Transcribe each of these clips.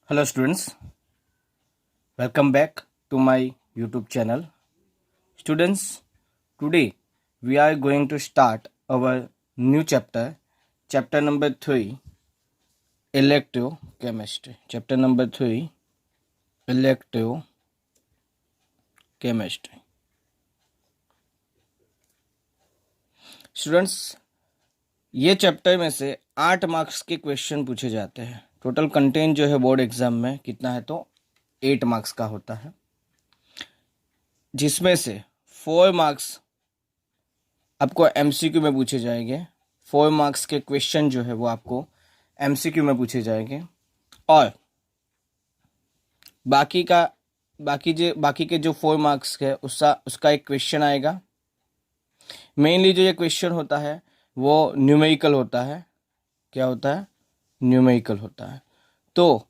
Hello students, welcome back to my YouTube channel. Students, today we are going to start our new chapter, chapter number 3, electrochemistry. Chapter number 3, electrochemistry. Students, ये chapter में से 8 marks के question पूछे जाते हैं. Total content जो है board exam में कितना है तो 8 मार्क्स का होता है, जिसमें से 4 मार्क्स आपको एमसीक्यू में पूछे जाएंगे. 4 मार्क्स के क्वेश्चन जो है वो आपको एमसीक्यू में पूछे जाएंगे और बाकी के जो 4 मार्क्स है उसका एक क्वेश्चन आएगा. मेनली जो ये क्वेश्चन होता है वो न्यूमेरिकल होता है. क्या होता है? न्यूमेरिकल होता है. तो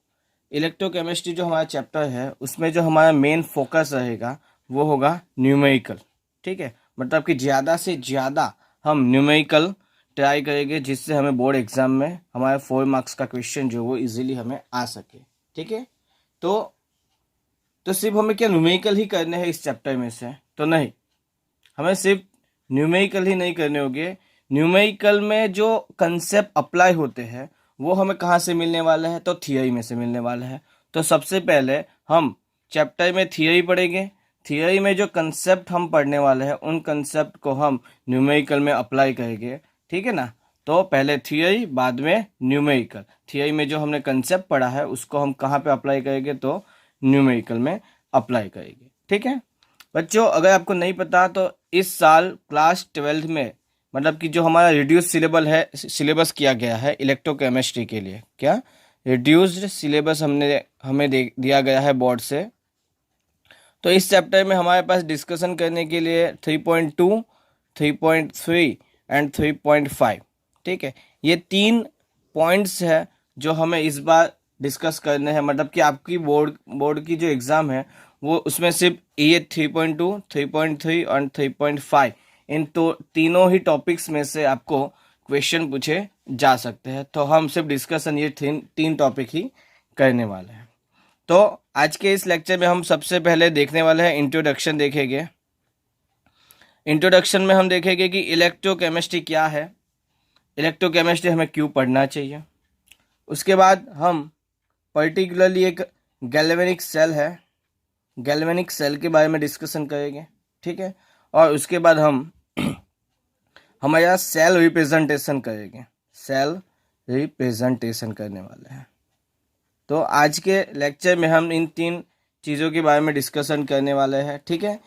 इलेक्ट्रोकेमिस्ट्री जो हमारा चैप्टर है उसमें जो हमारा मेन फोकस रहेगा वो होगा न्यूमेरिकल. ठीक है, मतलब कि ज़्यादा से ज़्यादा हम न्यूमेरिकल ट्राई करेंगे जिससे हमें बोर्ड एग्जाम में हमारे 4 मार्क्स का क्वेश्चन जो वो इजीली हमें आ सके. ठीक है, तो सिर्फ हमें क्या न्यूमेरिकल ही करने हैं इस चैप्टर में से? तो नहीं, हमें सिर्फ न्यूमेरिकल ही नहीं करने होंगे. न्यूमेरिकल में जो कंसेप्ट अप्लाई होते हैं वो हमें कहाँ से मिलने वाला है? तो थियरी में से मिलने वाला है. तो सबसे पहले हम चैप्टर में थियरी पढ़ेंगे. थियरी में जो कंसेप्ट हम पढ़ने वाले हैं उन कंसेप्ट को हम न्यूमेरिकल में अप्लाई करेंगे. ठीक है ना? तो पहले थियरी, बाद में न्यूमेरिकल. थियरी में जो हमने कंसेप्ट पढ़ा है उसको हम कहाँ पे अप्लाई करेंगे? तो न्यूमेरिकल में अप्लाई करेंगे. ठीक है बच्चों, अगर आपको नहीं पता तो इस साल क्लास 12th में मतलब कि जो हमारा रिड्यूस सिलेबस किया गया है इलेक्ट्रोकेमिस्ट्री के लिए. क्या रिड्यूस्ड सिलेबस हमें दिया गया है बोर्ड से. तो इस चैप्टर में हमारे पास डिस्कशन करने के लिए 3.2, 3.3 एंड 3.5. ठीक है, ये 3 पॉइंट्स है जो हमें इस बार डिस्कस करने हैं. मतलब कि आपकी बोर्ड की जो एग्ज़ाम है वो उसमें सिर्फ ये 3.2, 3.3 और 3.5 इन तो तीनों ही टॉपिक्स में से आपको क्वेश्चन पूछे जा सकते हैं. तो हम सिर्फ डिस्कशन ये 3 टॉपिक ही करने वाले हैं. तो आज के इस लेक्चर में हम सबसे पहले देखने वाले हैं इंट्रोडक्शन देखेंगे. इंट्रोडक्शन में हम देखेंगे कि इलेक्ट्रोकेमिस्ट्री क्या है, इलेक्ट्रोकेमिस्ट्री हमें क्यों पढ़ना चाहिए. उसके बाद हम पर्टिकुलरली एक गैल्वेनिक सेल है, गैल्वेनिक सेल के बारे में डिस्कशन करेंगे. ठीक है, और उसके बाद हम हमारा सेल रिप्रेजेंटेशन करेंगे. सेल रिप्रेजेंटेशन करने वाले हैं. तो आज के लेक्चर में हम इन 3 चीज़ों के बारे में डिस्कशन करने वाले हैं. ठीक है,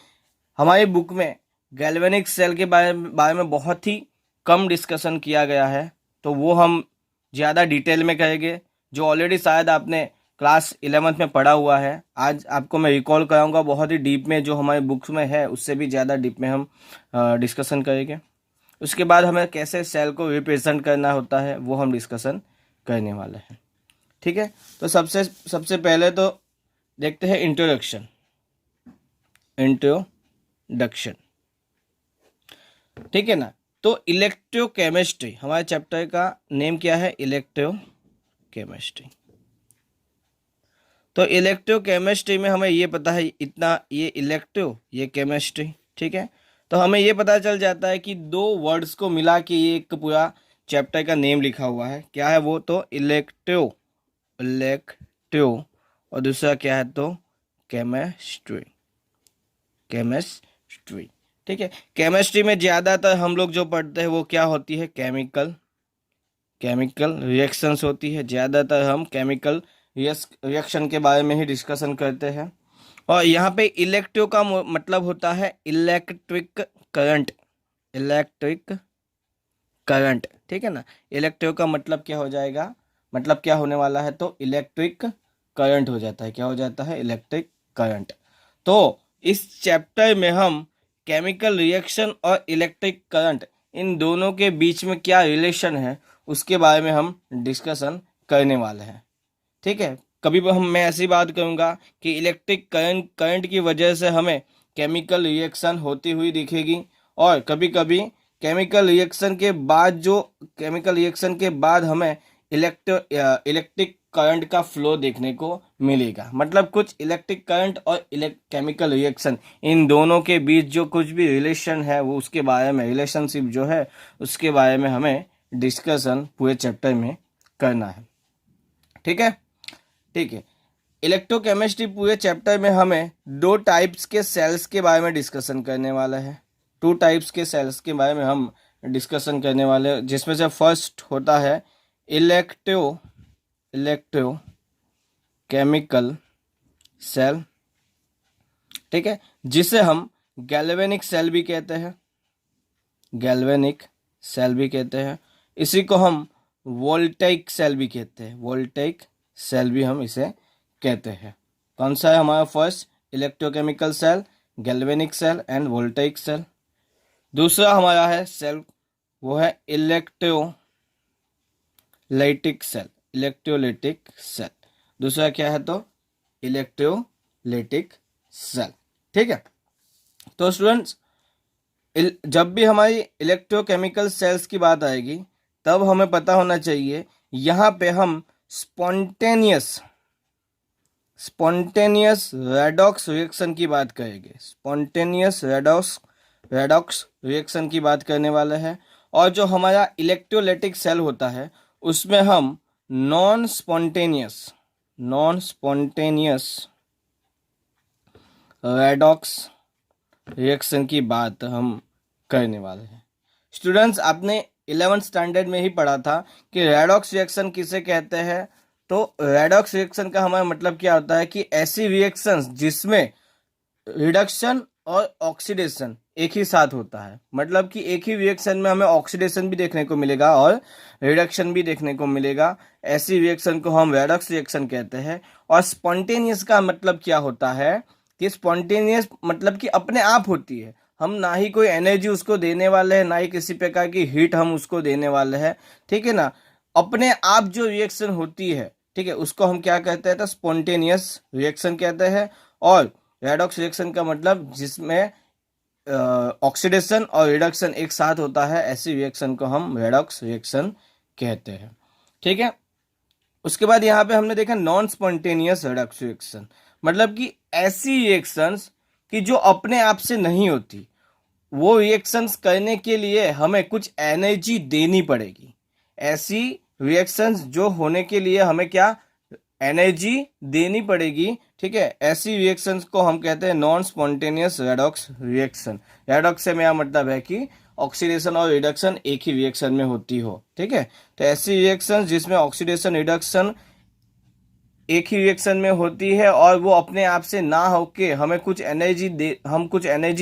हमारी बुक में गैल्वेनिक सेल के बारे में बहुत ही कम डिस्कशन किया गया है, तो वो हम ज़्यादा डिटेल में करेंगे जो ऑलरेडी शायद आपने क्लास 11th में पढ़ा हुआ है. आज आपको मैं रिकॉल कराऊंगा बहुत ही डीप में, जो हमारे बुक्स में है उससे भी ज़्यादा डीप में हम डिस्कशन करेंगे. उसके बाद हमें कैसे सेल को रिप्रेजेंट करना होता है वो हम डिस्कशन करने वाले हैं. ठीक है, तो सबसे पहले तो देखते हैं इंट्रोडक्शन. ठीक है ना? तो इलेक्ट्रोकेमिस्ट्री, हमारे चैप्टर का नेम क्या है? इलेक्ट्रोकेमिस्ट्री. तो इलेक्ट्रोकेमिस्ट्री में हमें ये पता है इतना, ये केमिस्ट्री. ठीक है, तो हमें ये पता चल जाता है कि 2 वर्ड्स को मिला के ये एक पूरा चैप्टर का नेम लिखा हुआ है. क्या है वो? तो इलेक्ट्रो और दूसरा क्या है? तो केमिस्ट्री. ठीक है, केमिस्ट्री में ज़्यादातर हम लोग जो पढ़ते हैं वो क्या होती है? केमिकल रिएक्शंस होती है. ज़्यादातर हम केमिकल रिएक्शन के बारे में ही डिस्कशन करते हैं. और यहाँ पे इलेक्ट्रो का मतलब होता है इलेक्ट्रिक करंट. ठीक है ना? इलेक्ट्रो का मतलब क्या हो जाएगा? मतलब क्या होने वाला है? तो इलेक्ट्रिक करंट हो जाता है. क्या हो जाता है? Electric current. तो इस चैप्टर में हम केमिकल रिएक्शन और इलेक्ट्रिक करंट इन दोनों के बीच में क्या रिलेशन है उसके बारे में हम डिस्कशन करने वाले हैं. ठीक है, कभी मैं ऐसी बात करूँगा कि इलेक्ट्रिक करंट की वजह से हमें केमिकल रिएक्शन होती हुई दिखेगी, और कभी कभी केमिकल रिएक्शन के बाद हमें इलेक्ट्रिक करंट का फ्लो देखने को मिलेगा। मतलब कुछ इलेक्ट्रिक करंट और केमिकल रिएक्शन, इन दोनों के बीच जो कुछ भी रिलेशन है वो उसके बारे में, रिलेशनशिप जो है उसके बारे में हमें डिस्कशन पूरे चैप्टर में करना है। ठीक है, ठीक है। इलेक्ट्रोकेमिस्ट्री पूरे चैप्टर में हमें दो टाइप्स के सेल्स के बारे में डिस्कशन करने वाला है। टू टाइप्स के सेल्स के बारे में हम डिस्कशन करने वाले हैं, जिसमें से फर्स्ट होता है इलेक्ट्रो केमिकल सेल। ठीक है, जिसे हम गैल्वेनिक सेल भी कहते हैं, गैल्वेनिक सेल भी कहते हैं। इसी को हम वोल्टेइक सेल भी कहते हैं, वोल्टेइक सेल भी हम इसे कहते हैं। कौन सा है हमारा first? Electrochemical cell, galvanic cell and voltaic cell. दूसरा हमारा है सेल, वो है इलेक्ट्रोलाइटिक सेल, इलेक्ट्रोलाइटिक सेल। दूसरा क्या है? तो इलेक्ट्रोलाइटिक सेल। ठीक है, तो स्टूडेंट्स जब भी हमारी इलेक्ट्रोकेमिकल सेल्स की बात आएगी तब हमें पता होना चाहिए यहाँ पे हम स्पॉन्टेनियस रेडॉक्स रिएक्शन की बात करेंगे, स्पॉन्टेनियस रेडॉक्स रिएक्शन की बात करने वाले हैं। और जो हमारा इलेक्ट्रोलाइटिक सेल होता है उसमें हम नॉन स्पॉन्टेनियस रेडॉक्स रिएक्शन की बात हम करने वाले हैं। स्टूडेंट्स आपने 11th स्टैंडर्ड में ही पढ़ा था कि रेडॉक्स रिएक्शन किसे कहते हैं। तो रेडॉक्स रिएक्शन का हमारा मतलब क्या होता है कि ऐसी रिएक्शंस जिसमें रिडक्शन और ऑक्सीडेशन एक ही साथ होता है। मतलब कि एक ही रिएक्शन में हमें ऑक्सीडेशन भी देखने को मिलेगा और रिडक्शन भी देखने को मिलेगा। ऐसी रिएक्शन को हम रेडॉक्स रिएक्शन कहते हैं। और स्पॉन्टेनियस का मतलब क्या होता है कि स्पॉन्टेनियस मतलब कि अपने आप होती है, हम ना ही कोई एनर्जी उसको देने वाले हैं, ना ही किसी प्रकार की हीट हम उसको देने वाले हैं। ठीक है ना, अपने आप जो रिएक्शन होती है, ठीक है, उसको हम क्या कहते हैं? तो स्पॉन्टेनियस रिएक्शन कहते हैं। और रेडॉक्स रिएक्शन का मतलब जिसमें ऑक्सीडेशन और रिडक्शन एक साथ होता है, ऐसी रिएक्शन को हम रेडॉक्स रिएक्शन कहते हैं। ठीक है, उसके बाद यहाँ पे हमने देखा नॉन स्पॉन्टेनियस रेडॉक्स रिएक्शन, मतलब कि ऐसी रिएक्शंस कि जो अपने आप से नहीं होती, वो रिएक्शंस करने के लिए हमें कुछ एनर्जी देनी पड़ेगी। ऐसी रिएक्शंस जो होने के लिए हमें क्या एनर्जी देनी पड़ेगी। ठीक है, ऐसी रिएक्शंस को हम कहते हैं non spontaneous redox reaction. Redox से मेरा मतलब है कि ऑक्सीडेशन और रिडक्शन एक ही रिएक्शन में होती हो। ठीक है, तो ऐसी रिएक्शंस जिसमें ऑक्सीडेशन रिडक्शन एक ही रिएक्शन में होती है और वो अपने आप से ना होके हमें कुछ एनर्जी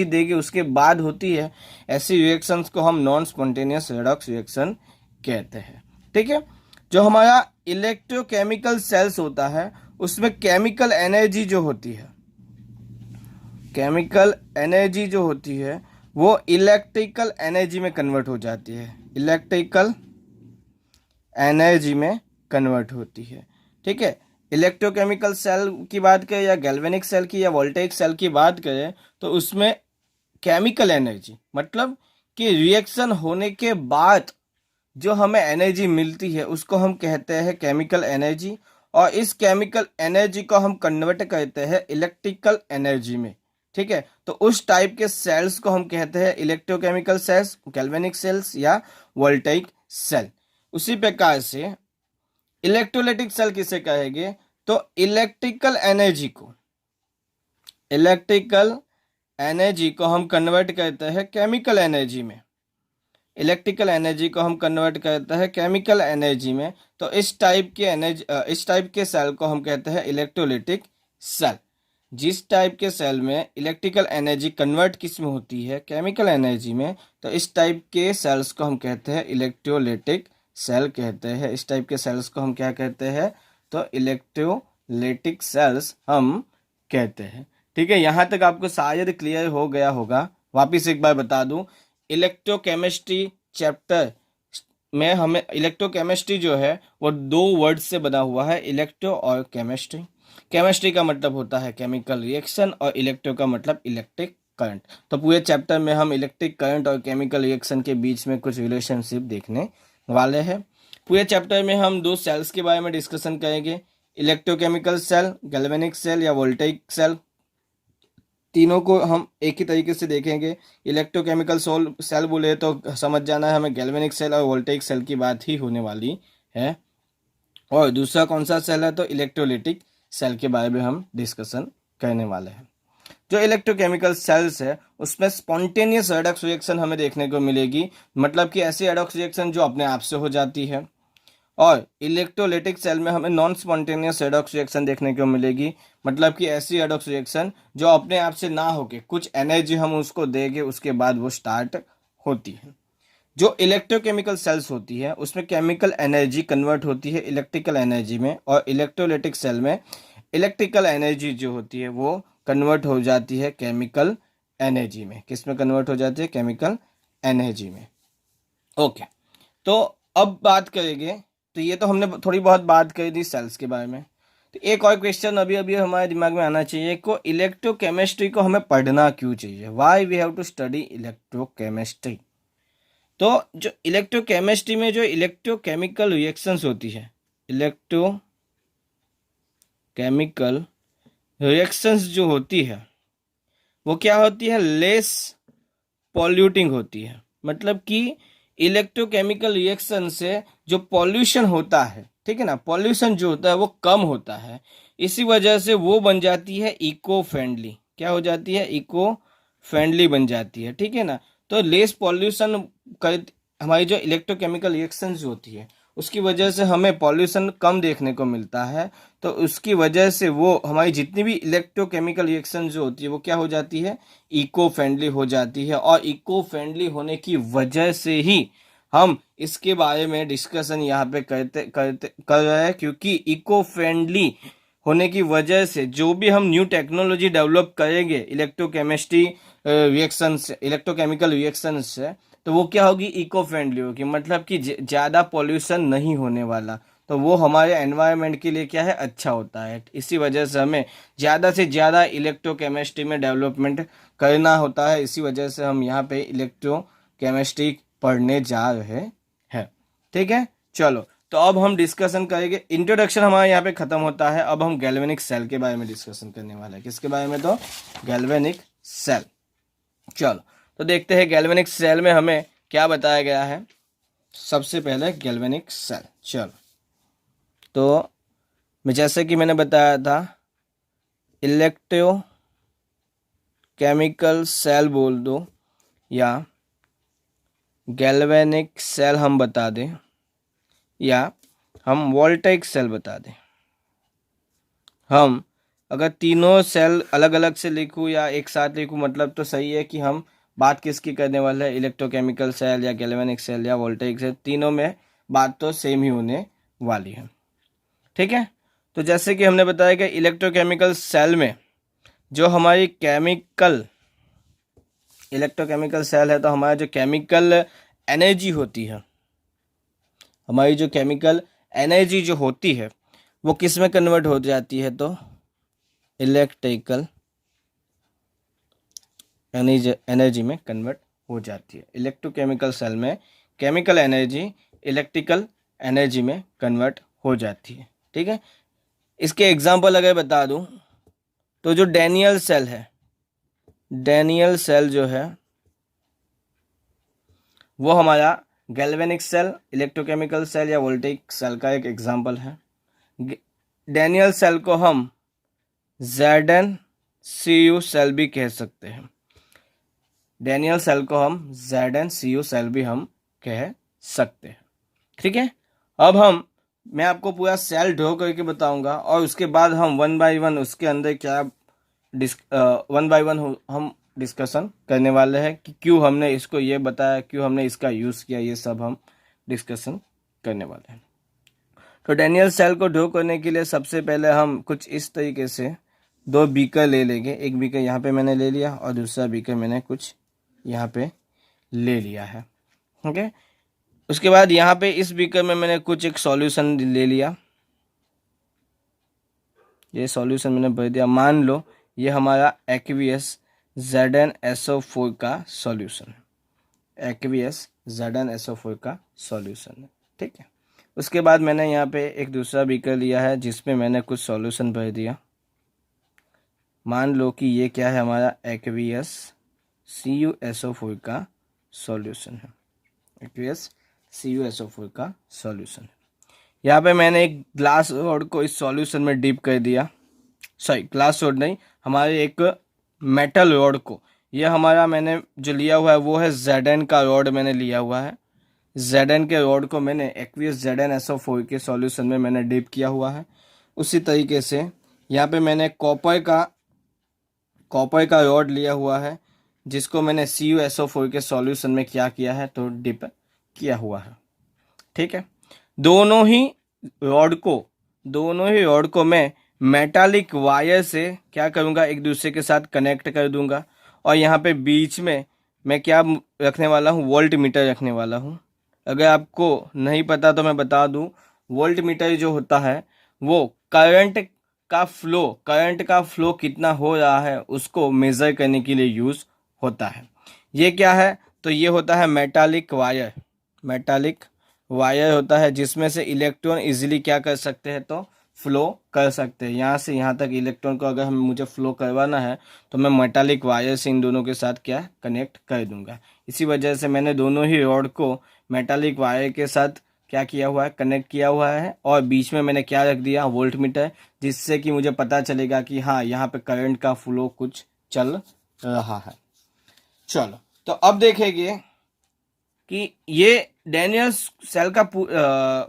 देगी उसके बाद होती है, ऐसी रिएक्शंस को हम नॉन स्पॉन्टेनियस रेडॉक्स रिएक्शन कहते हैं। ठीक है, जो हमारा इलेक्ट्रोकेमिकल सेल्स होता है उसमें केमिकल एनर्जी जो होती है वो इलेक्ट्रिकल एनर्जी में कन्वर्ट हो जाती है, इलेक्ट्रिकल एनर्जी में कन्वर्ट होती है। ठीक है, इलेक्ट्रोकेमिकल सेल की बात करें या गैल्वेनिक सेल की या वोल्टेइक सेल की बात करें तो उसमें केमिकल एनर्जी मतलब कि रिएक्शन होने के बाद जो हमें एनर्जी मिलती है उसको हम कहते हैं केमिकल एनर्जी। और इस केमिकल एनर्जी को हम कन्वर्ट करते हैं इलेक्ट्रिकल एनर्जी में। ठीक है, तो उस टाइप के सेल्स को हम कहते हैं इलेक्ट्रोकेमिकल सेल्स, गैल्वेनिक सेल्स या वोल्टेइक सेल। उसी प्रकार से इलेक्ट्रोलाइटिक सेल किसे कहेंगे? तो इलेक्ट्रिकल एनर्जी को हम कन्वर्ट करते हैं केमिकल एनर्जी में, इलेक्ट्रिकल एनर्जी को हम कन्वर्ट करते हैं केमिकल एनर्जी में। तो इस टाइप के सेल को हम कहते हैं इलेक्ट्रोलाइटिक सेल। जिस टाइप के सेल में इलेक्ट्रिकल एनर्जी कन्वर्ट किस में होती है? केमिकल एनर्जी में। तो इस टाइप के सेल्स को हम कहते हैं इलेक्ट्रोलाइटिक सेल कहते हैं। इस टाइप के सेल्स को हम क्या कहते हैं? तो इलेक्ट्रोलाइटिक सेल्स हम कहते हैं। ठीक है, यहाँ तक आपको शायद क्लियर हो गया होगा। वापिस एक बार बता दूं, इलेक्ट्रोकेमिस्ट्री चैप्टर में हमें इलेक्ट्रोकेमिस्ट्री जो है वो दो वर्ड से बना हुआ है, इलेक्ट्रो और केमिस्ट्री। केमिस्ट्री का मतलब होता है केमिकल रिएक्शन और इलेक्ट्रो का मतलब इलेक्ट्रिक करंट। तो पूरे चैप्टर में हम इलेक्ट्रिक करंट और केमिकल रिएक्शन के बीच में कुछ रिलेशनशिप देखने वाले हैं। पूरे चैप्टर में हम दो सेल्स के बारे में डिस्कशन करेंगे, इलेक्ट्रोकेमिकल सेल, गैल्वेनिक सेल या वोल्टेइक सेल। तीनों को हम एक ही तरीके से देखेंगे। इलेक्ट्रोकेमिकल सेल बोले तो समझ जाना है हमें गैल्वेनिक सेल और वोल्टेइक सेल की बात ही होने वाली है। और दूसरा कौन सा सेल है, तो इलेक्ट्रोलिटिक सेल के बारे में हम डिस्कशन करने वाले हैं। जो इलेक्ट्रोकेमिकल सेल्स है उसमें स्पॉन्टेनियस रेडॉक्स रिएक्शन हमें देखने को मिलेगी, मतलब कि ऐसी रेडॉक्स रिएक्शन जो अपने आप से हो जाती है। और इलेक्ट्रोलिटिक सेल में हमें नॉन स्पॉन्टेनियस रेडॉक्स रिएक्शन देखने को मिलेगी, मतलब कि ऐसी रेडॉक्स रिएक्शन जो अपने आप से ना होके कुछ एनर्जी हम उसको देंगे उसके बाद वो स्टार्ट होती है। जो इलेक्ट्रोकेमिकल सेल्स होती है उसमें केमिकल एनर्जी कन्वर्ट होती है इलेक्ट्रिकल एनर्जी में, और इलेक्ट्रोलिटिक सेल में इलेक्ट्रिकल एनर्जी जो होती है वो कन्वर्ट हो जाती है केमिकल एनर्जी में। किस में कन्वर्ट हो जाती है, केमिकल एनर्जी में। ओके, तो अब बात करेंगे, तो ये तो हमने थोड़ी बहुत बात करी थी सेल्स के बारे में। तो एक और क्वेश्चन अभी अभी हमारे दिमाग में आना चाहिए को इलेक्ट्रोकेमिस्ट्री को हमें पढ़ना क्यों चाहिए, why we have to study electrochemistry. तो जो इलेक्ट्रोकेमिस्ट्री में जो इलेक्ट्रोकेमिकल रिएक्शंस होती है, इलेक्ट्रोकेमिकल रिएक्शंस जो होती है वो क्या होती है, लेस पॉल्यूटिंग होती है। मतलब कि इलेक्ट्रोकेमिकल रिएक्शन से जो पॉल्यूशन होता है, ठीक है ना, पॉल्यूशन जो होता है वो कम होता है। इसी वजह से वो बन जाती है इको फ्रेंडली। क्या हो जाती है, इको फ्रेंडली बन जाती है, ठीक है ना। तो लेस पॉल्यूशन कर हमारी जो इलेक्ट्रोकेमिकल रिएक्शन जो होती है उसकी वजह से हमें पॉल्यूशन कम देखने को मिलता है। तो उसकी वजह से वो हमारी जितनी भी इलेक्ट्रोकेमिकल रिएक्शन जो होती है वो क्या हो जाती है, इको फ्रेंडली हो जाती है। और इको फ्रेंडली होने की वजह से ही हम इसके बारे में डिस्कशन यहाँ पे कर रहे हैं, क्योंकि इको फ्रेंडली होने की वजह से जो भी हम न्यू टेक्नोलॉजी डेवलप करेंगे इलेक्ट्रोकेमिस्ट्री रिएक्शन से, इलेक्ट्रोकेमिकल रिएक्शन से, तो वो क्या होगी, इको फ्रेंडली होगी। मतलब कि ज़्यादा पॉल्यूशन नहीं होने वाला, तो वो हमारे एनवायरनमेंट के लिए क्या है, अच्छा होता है। इसी वजह से हमें ज़्यादा से ज़्यादा इलेक्ट्रोकेमिस्ट्री में डेवलपमेंट करना होता है। इसी वजह से हम यहाँ पे इलेक्ट्रोकेमिस्ट्री पढ़ने जा रहे हैं, ठीक है। चलो, तो अब हम डिस्कशन करेंगे, इंट्रोडक्शन हमारा यहाँ पे ख़त्म होता है। अब हम गैल्वेनिक सेल के बारे में डिस्कशन करने वाले हैं। किसके बारे में, तो गैल्वेनिक सेल। चलो, तो देखते हैं गैल्वेनिक सेल में हमें क्या बताया गया है। सबसे पहले गैल्वेनिक सेल, चलो, तो मैं जैसे कि मैंने बताया था इलेक्ट्रो केमिकल सेल बोल दो या गैल्वेनिक सेल हम बता दें, या हम वोल्टेइक सेल बता दें। हम अगर तीनों सेल अलग अलग से लिखूँ या एक साथ लिखूँ मतलब तो सही है कि हम बात किसकी करने वाले हैं, इलेक्ट्रोकेमिकल सेल या गैल्वेनिक सेल या वोल्टेइक सेल, तीनों में बात तो सेम ही होने वाली है, ठीक है। तो जैसे कि हमने बताया कि इलेक्ट्रोकेमिकल सेल में जो हमारी इलेक्ट्रोकेमिकल सेल है, तो हमारा जो केमिकल एनर्जी होती है, हमारी जो केमिकल एनर्जी जो होती है वो किस में कन्वर्ट हो जाती है, तो इलेक्ट्रिकल एनर्जी में कन्वर्ट हो जाती है। इलेक्ट्रोकेमिकल सेल में केमिकल एनर्जी इलेक्ट्रिकल एनर्जी में कन्वर्ट हो जाती है, ठीक है। इसके एग्जांपल अगर बता दूं तो जो डैनियल सेल है, डैनियल सेल जो है वो हमारा गैल्वेनिक सेल, इलेक्ट्रोकेमिकल सेल या वोल्टेइक सेल का एक एग्जांपल है। डैनियल सेल को हम ZnCu सेल भी कह सकते हैं। डैनियल सेल को हम ZnCu सेल भी हम कह सकते हैं, ठीक है। अब मैं आपको पूरा सेल ड्रॉ करके बताऊंगा और उसके बाद हम वन बाय वन उसके अंदर क्या वन बाय वन हम डिस्कशन करने वाले हैं कि क्यों हमने इसको ये बताया, क्यों हमने इसका यूज़ किया, ये सब हम डिस्कशन करने वाले हैं। तो डैनियल सेल को ड्रॉ करने के लिए सबसे पहले हम कुछ इस तरीके से दो बीकर ले लेंगे। एक बीकर यहाँ पे मैंने ले लिया और दूसरा बीकर मैंने कुछ यहाँ पे ले लिया है, ओके। उसके बाद यहाँ पे इस बीकर में मैंने कुछ एक सॉल्यूशन ले लिया, ये सॉल्यूशन मैंने भर दिया। मान लो ये हमारा एक्वियस ZnSO4 का सॉल्यूशन है, एक्वियस ZnSO4 का सॉल्यूशन है, ठीक है। उसके बाद मैंने यहाँ पे एक दूसरा बीकर लिया है जिसमें मैंने कुछ सॉल्यूशन भर दिया। मान लो कि ये क्या है, हमारा एक्वियस CuSO4 का सॉल्यूशन है। एक्वियस CuSO4 का सॉल्यूशन है। यहाँ पे मैंने एक ग्लास रॉड को इस सॉल्यूशन में डिप कर दिया। सॉरी, ग्लास रॉड नहीं, हमारे एक मेटल रॉड को, ये हमारा मैंने जो लिया हुआ है वो है Zn का रॉड मैंने लिया हुआ है। Zn के रॉड को मैंने एक्वियस ZnSO4 के सॉल्यूशन में मैंने डिप किया हुआ है। उसी तरीके से यहाँ पे मैंने कॉपर का रॉड लिया हुआ है जिसको मैंने CuSO4 के सॉल्यूशन में क्या किया है, तो डिप किया हुआ है। ठीक है, दोनों ही रॉड को मैं मेटालिक वायर से क्या करूँगा, एक दूसरे के साथ कनेक्ट कर दूंगा। और यहाँ पे बीच में मैं क्या रखने वाला हूँ, वोल्ट मीटर रखने वाला हूँ। अगर आपको नहीं पता तो मैं बता दूँ, वोल्ट मीटर जो होता है वो करंट का फ्लो कितना हो रहा है उसको मेज़र करने के लिए यूज़ होता है। ये क्या है, तो ये होता है मेटालिक वायर होता है जिसमें से इलेक्ट्रॉन इजीली क्या कर सकते हैं, तो फ्लो कर सकते हैं। यहाँ से यहाँ तक इलेक्ट्रॉन को अगर मुझे फ्लो करवाना है तो मैं मेटालिक वायर से इन दोनों के साथ क्या कनेक्ट कर दूंगा। इसी वजह से मैंने दोनों ही रॉड को मेटालिक वायर के साथ क्या किया हुआ है, कनेक्ट किया हुआ है। और बीच में मैंने क्या रख दिया, वोल्ट मीटर, जिससे कि मुझे पता चलेगा कि हाँ यहाँ पे करंट का फ्लो कुछ चल रहा है। चलो, तो अब देखेंगे कि ये डैनियल सेल का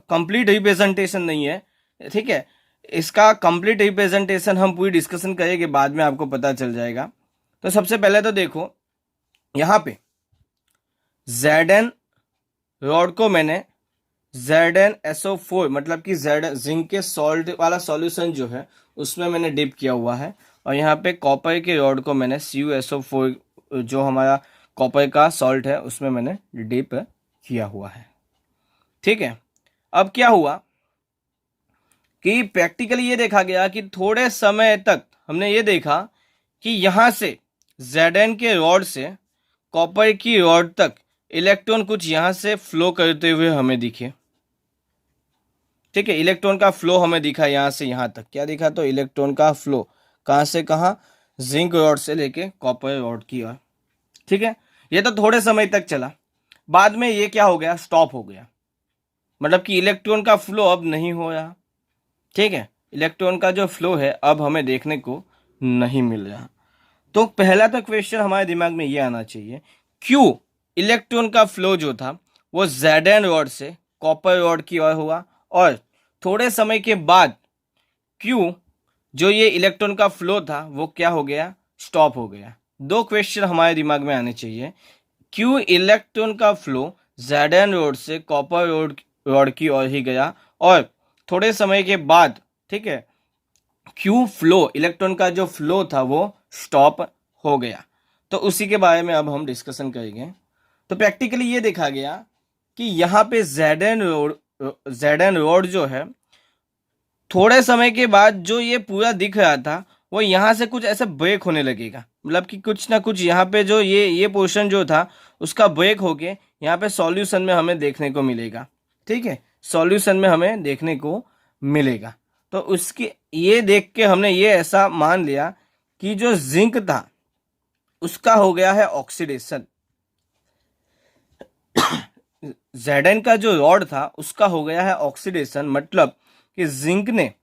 कंप्लीट रिप्रेजेंटेशन नहीं है। ठीक है, इसका कंप्लीट रिप्रेजेंटेशन हम पूरी डिस्कशन करेंगे, बाद में आपको पता चल जाएगा। तो सबसे पहले तो देखो, यहाँ पे Zn रॉड को मैंने ZnSO4 मतलब कि जिंक के सॉल्ट वाला सॉल्यूशन जो है उसमें मैंने डिप किया हुआ है। और यहाँ पे कॉपर के रॉड को मैंने CuSO4 जो हमारा कॉपर का सॉल्ट है उसमें मैंने डिप किया हुआ है। ठीक है, अब क्या हुआ कि प्रैक्टिकली ये देखा गया कि थोड़े समय तक हमने ये देखा कि यहाँ से Zn के रॉड से कॉपर की रॉड तक इलेक्ट्रॉन कुछ यहाँ से फ्लो करते हुए हमें दिखे। ठीक है, इलेक्ट्रॉन का फ्लो हमें दिखा यहाँ से यहाँ तक। क्या दिखा, तो इलेक्ट्रॉन का फ्लो कहाँ से कहाँ, जिंक रॉड से लेके कॉपर रॉड की ओर। ठीक है, ये तो थोड़े समय तक चला, बाद में ये क्या हो गया, स्टॉप हो गया। मतलब कि इलेक्ट्रॉन का फ्लो अब नहीं हो रहा। ठीक है, इलेक्ट्रॉन का जो फ्लो है अब हमें देखने को नहीं मिल रहा। तो पहला तो क्वेश्चन हमारे दिमाग में ये आना चाहिए, क्यों इलेक्ट्रॉन का फ्लो जो था वो Zn रॉड से कॉपर रॉड की ओर हुआ, और थोड़े समय के बाद क्यों जो ये इलेक्ट्रॉन का फ्लो था वो क्या हो गया, स्टॉप हो गया। दो क्वेश्चन हमारे दिमाग में आने चाहिए, क्यों इलेक्ट्रॉन का फ्लो Zn रॉड से कॉपर रॉड की ओर ही गया, और थोड़े समय के बाद, ठीक है, क्यों फ्लो, इलेक्ट्रॉन का जो फ्लो था वो स्टॉप हो गया। तो उसी के बारे में अब हम डिस्कशन करेंगे। तो प्रैक्टिकली ये देखा गया कि यहाँ पे Zn रॉड जो है थोड़े समय के बाद जो ये पूरा दिख रहा था वो यहाँ से कुछ ऐसे ब्रेक होने लगेगा। मतलब कि कुछ ना कुछ यहाँ पे जो ये पोर्शन जो था उसका ब्रेक होके यहाँ पे सॉल्यूशन में हमें देखने को मिलेगा। ठीक है, सॉल्यूशन में हमें देखने को मिलेगा। तो उसके ये देख के हमने ये ऐसा मान लिया कि जो जिंक था उसका हो गया है ऑक्सीडेशन, Zn का जो रॉड था उसका हो गया है ऑक्सीडेशन। मतलब कि जिंक ने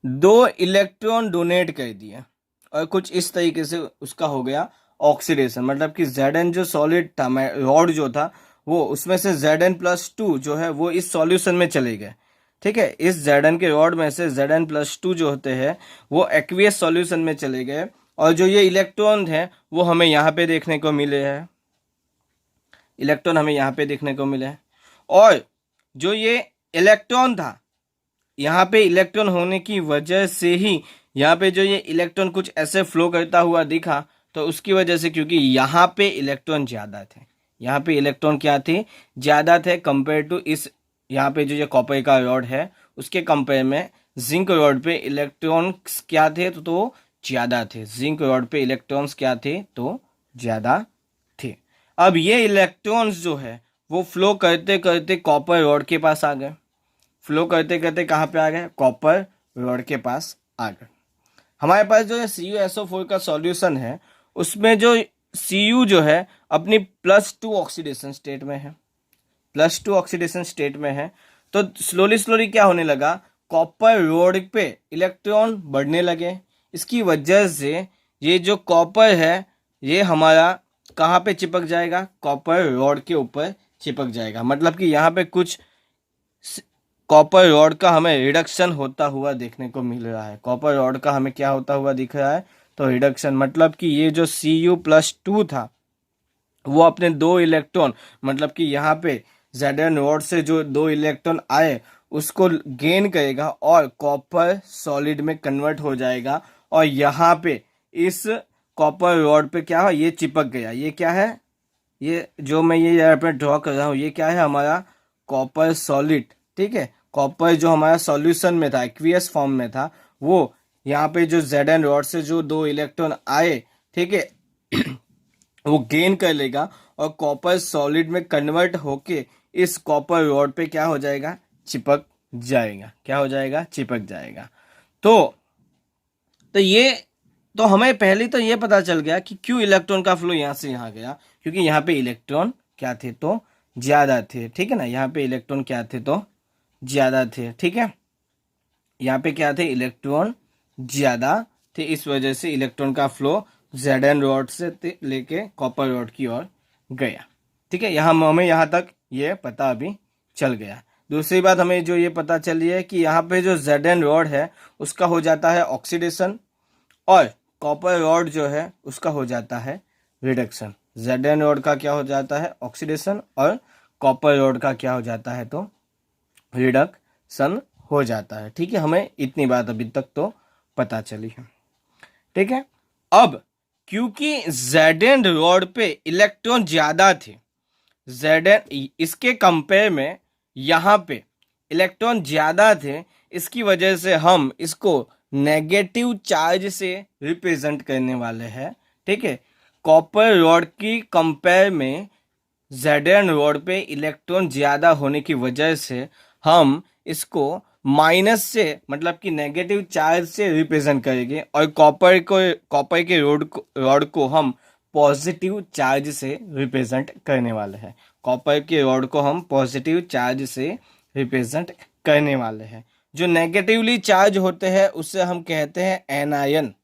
2 इलेक्ट्रॉन डोनेट कर दिए और कुछ इस तरीके से उसका हो गया ऑक्सीडेशन। मतलब कि Zn जो सॉलिड था, रॉड जो था वो, उसमें से Zn+2 जो है वो इस सॉल्यूशन में चले गए। ठीक है, इस Zn के रॉड में से Zn+2 जो होते हैं वो एक्वियस सॉल्यूशन में चले गए, और जो ये इलेक्ट्रॉन है वो हमें यहाँ पे देखने को मिले हैं, इलेक्ट्रॉन हमें यहाँ पे देखने को मिले हैं। और जो ये इलेक्ट्रॉन था, यहाँ पे इलेक्ट्रॉन होने की वजह से ही यहाँ पे जो ये इलेक्ट्रॉन कुछ ऐसे फ्लो करता हुआ दिखा, तो उसकी वजह से, क्योंकि यहाँ पे इलेक्ट्रॉन ज़्यादा थे, यहाँ पे इलेक्ट्रॉन क्या थे, ज़्यादा थे कंपेयर टू इस यहाँ पे जो ये कॉपर का रॉड है उसके कंपेयर में जिंक रॉड पे इलेक्ट्रॉन्स क्या थे, तो ज़्यादा थे। जिंक रॉड पे इलेक्ट्रॉन्स क्या थे, तो ज़्यादा थे। अब ये इलेक्ट्रॉन्स जो है वो फ्लो करते करते कॉपर रॉड के पास आ गए। फ्लो करते करते कहाँ पे आ गए? कॉपर रॉड के पास आ गए। हमारे पास जो है CuSO4 का सॉल्यूशन है, उसमें जो Cu जो है अपनी +2 ऑक्सीडेशन स्टेट में है, +2 ऑक्सीडेशन स्टेट में है। तो स्लोली स्लोली क्या होने लगा? कॉपर रॉड पे इलेक्ट्रॉन बढ़ने लगे। इसकी वजह से ये जो कॉपर है ये हमारा कहाँ पे चिपक जाएगा? कॉपर रॉड के ऊपर चिपक जाएगा। मतलब कि यहाँ पे कुछ कॉपर रॉड का हमें रिडक्शन होता हुआ देखने को मिल रहा है। कॉपर रॉड का हमें क्या होता हुआ दिख रहा है? तो रिडक्शन, मतलब कि ये जो Cu+2 था वो अपने 2 इलेक्ट्रॉन, मतलब कि यहाँ पे Zn रॉड से जो 2 इलेक्ट्रॉन आए उसको गेन करेगा और कॉपर सॉलिड में कन्वर्ट हो जाएगा। और यहाँ पे इस कॉपर रॉड पे क्या है? ये चिपक गया। ये क्या है? ये जो मैं ये यहाँ पे ड्रॉ कर रहा हूँ ये क्या है? हमारा कॉपर सॉलिड। ठीक है, कॉपर जो हमारा सॉल्यूशन में था, एक्वियस फॉर्म में था, वो यहाँ पे जो Zn रॉड से जो 2 इलेक्ट्रॉन आए, ठीक है, वो गेन कर लेगा और कॉपर सॉलिड में कन्वर्ट होके इस कॉपर रॉड पे क्या हो जाएगा? चिपक जाएगा। क्या हो जाएगा? चिपक जाएगा। तो ये तो हमें पहले तो ये पता चल गया कि क्यों इलेक्ट्रॉन का फ्लो यहाँ से यहाँ गया, क्योंकि यहाँ पे इलेक्ट्रॉन क्या थे? तो ज्यादा थे। ठीक है ना, यहाँ पे इलेक्ट्रॉन क्या थे? तो ज्यादा थे। ठीक है, यहाँ पे क्या थे? इलेक्ट्रॉन ज्यादा थे, इस वजह से इलेक्ट्रॉन का फ्लो Zn रॉड से लेके कॉपर रॉड की ओर गया। ठीक है, यहाँ हमें यहाँ तक ये पता अभी चल गया। दूसरी बात हमें जो ये पता चली है कि यहाँ पे जो Zn रॉड है उसका हो जाता है ऑक्सीडेशन और कॉपर रॉड जो है उसका हो जाता है रिडक्शन। Zn रॉड का क्या हो जाता है? ऑक्सीडेशन, और कॉपर रॉड का क्या हो जाता है? तो रिडक्शन हो जाता है। ठीक है, हमें इतनी बात अभी तक तो पता चली है। ठीक है, अब क्योंकि Zn रॉड पे इलेक्ट्रॉन ज्यादा थे, Zn इसके कंपेयर में यहाँ पे इलेक्ट्रॉन ज्यादा थे, इसकी वजह से हम इसको नेगेटिव चार्ज से रिप्रेजेंट करने वाले हैं। ठीक है, कॉपर रॉड की कंपेयर में Zn रॉड पे इलेक्ट्रॉन ज्यादा होने की वजह से हम इसको माइनस से, मतलब कि नेगेटिव चार्ज से रिप्रेजेंट करेंगे और कॉपर के रॉड को हम पॉजिटिव चार्ज से रिप्रेजेंट करने वाले हैं। कॉपर के रॉड को हम पॉजिटिव चार्ज से रिप्रेजेंट करने वाले हैं। जो नेगेटिवली चार्ज होते हैं उससे हम कहते हैं एनायन।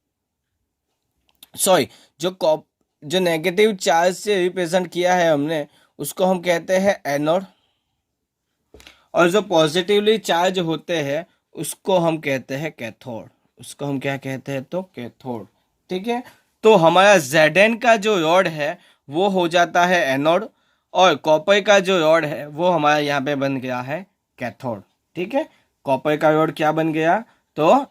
सॉरी, जो नेगेटिव चार्ज से रिप्रेजेंट किया है हमने उसको हम कहते हैं एनोड, और जो पॉजिटिवली चार्ज होते हैं उसको हम कहते हैं कैथोड। उसको हम क्या कहते हैं? तो कैथोड। ठीक है, तो हमारा Zn का जो रॉड है वो हो जाता है एनोड और कॉपर का जो रॉड है वो हमारा यहाँ पे बन गया है कैथोड। ठीक है, कॉपर का रॉड क्या बन गया? तो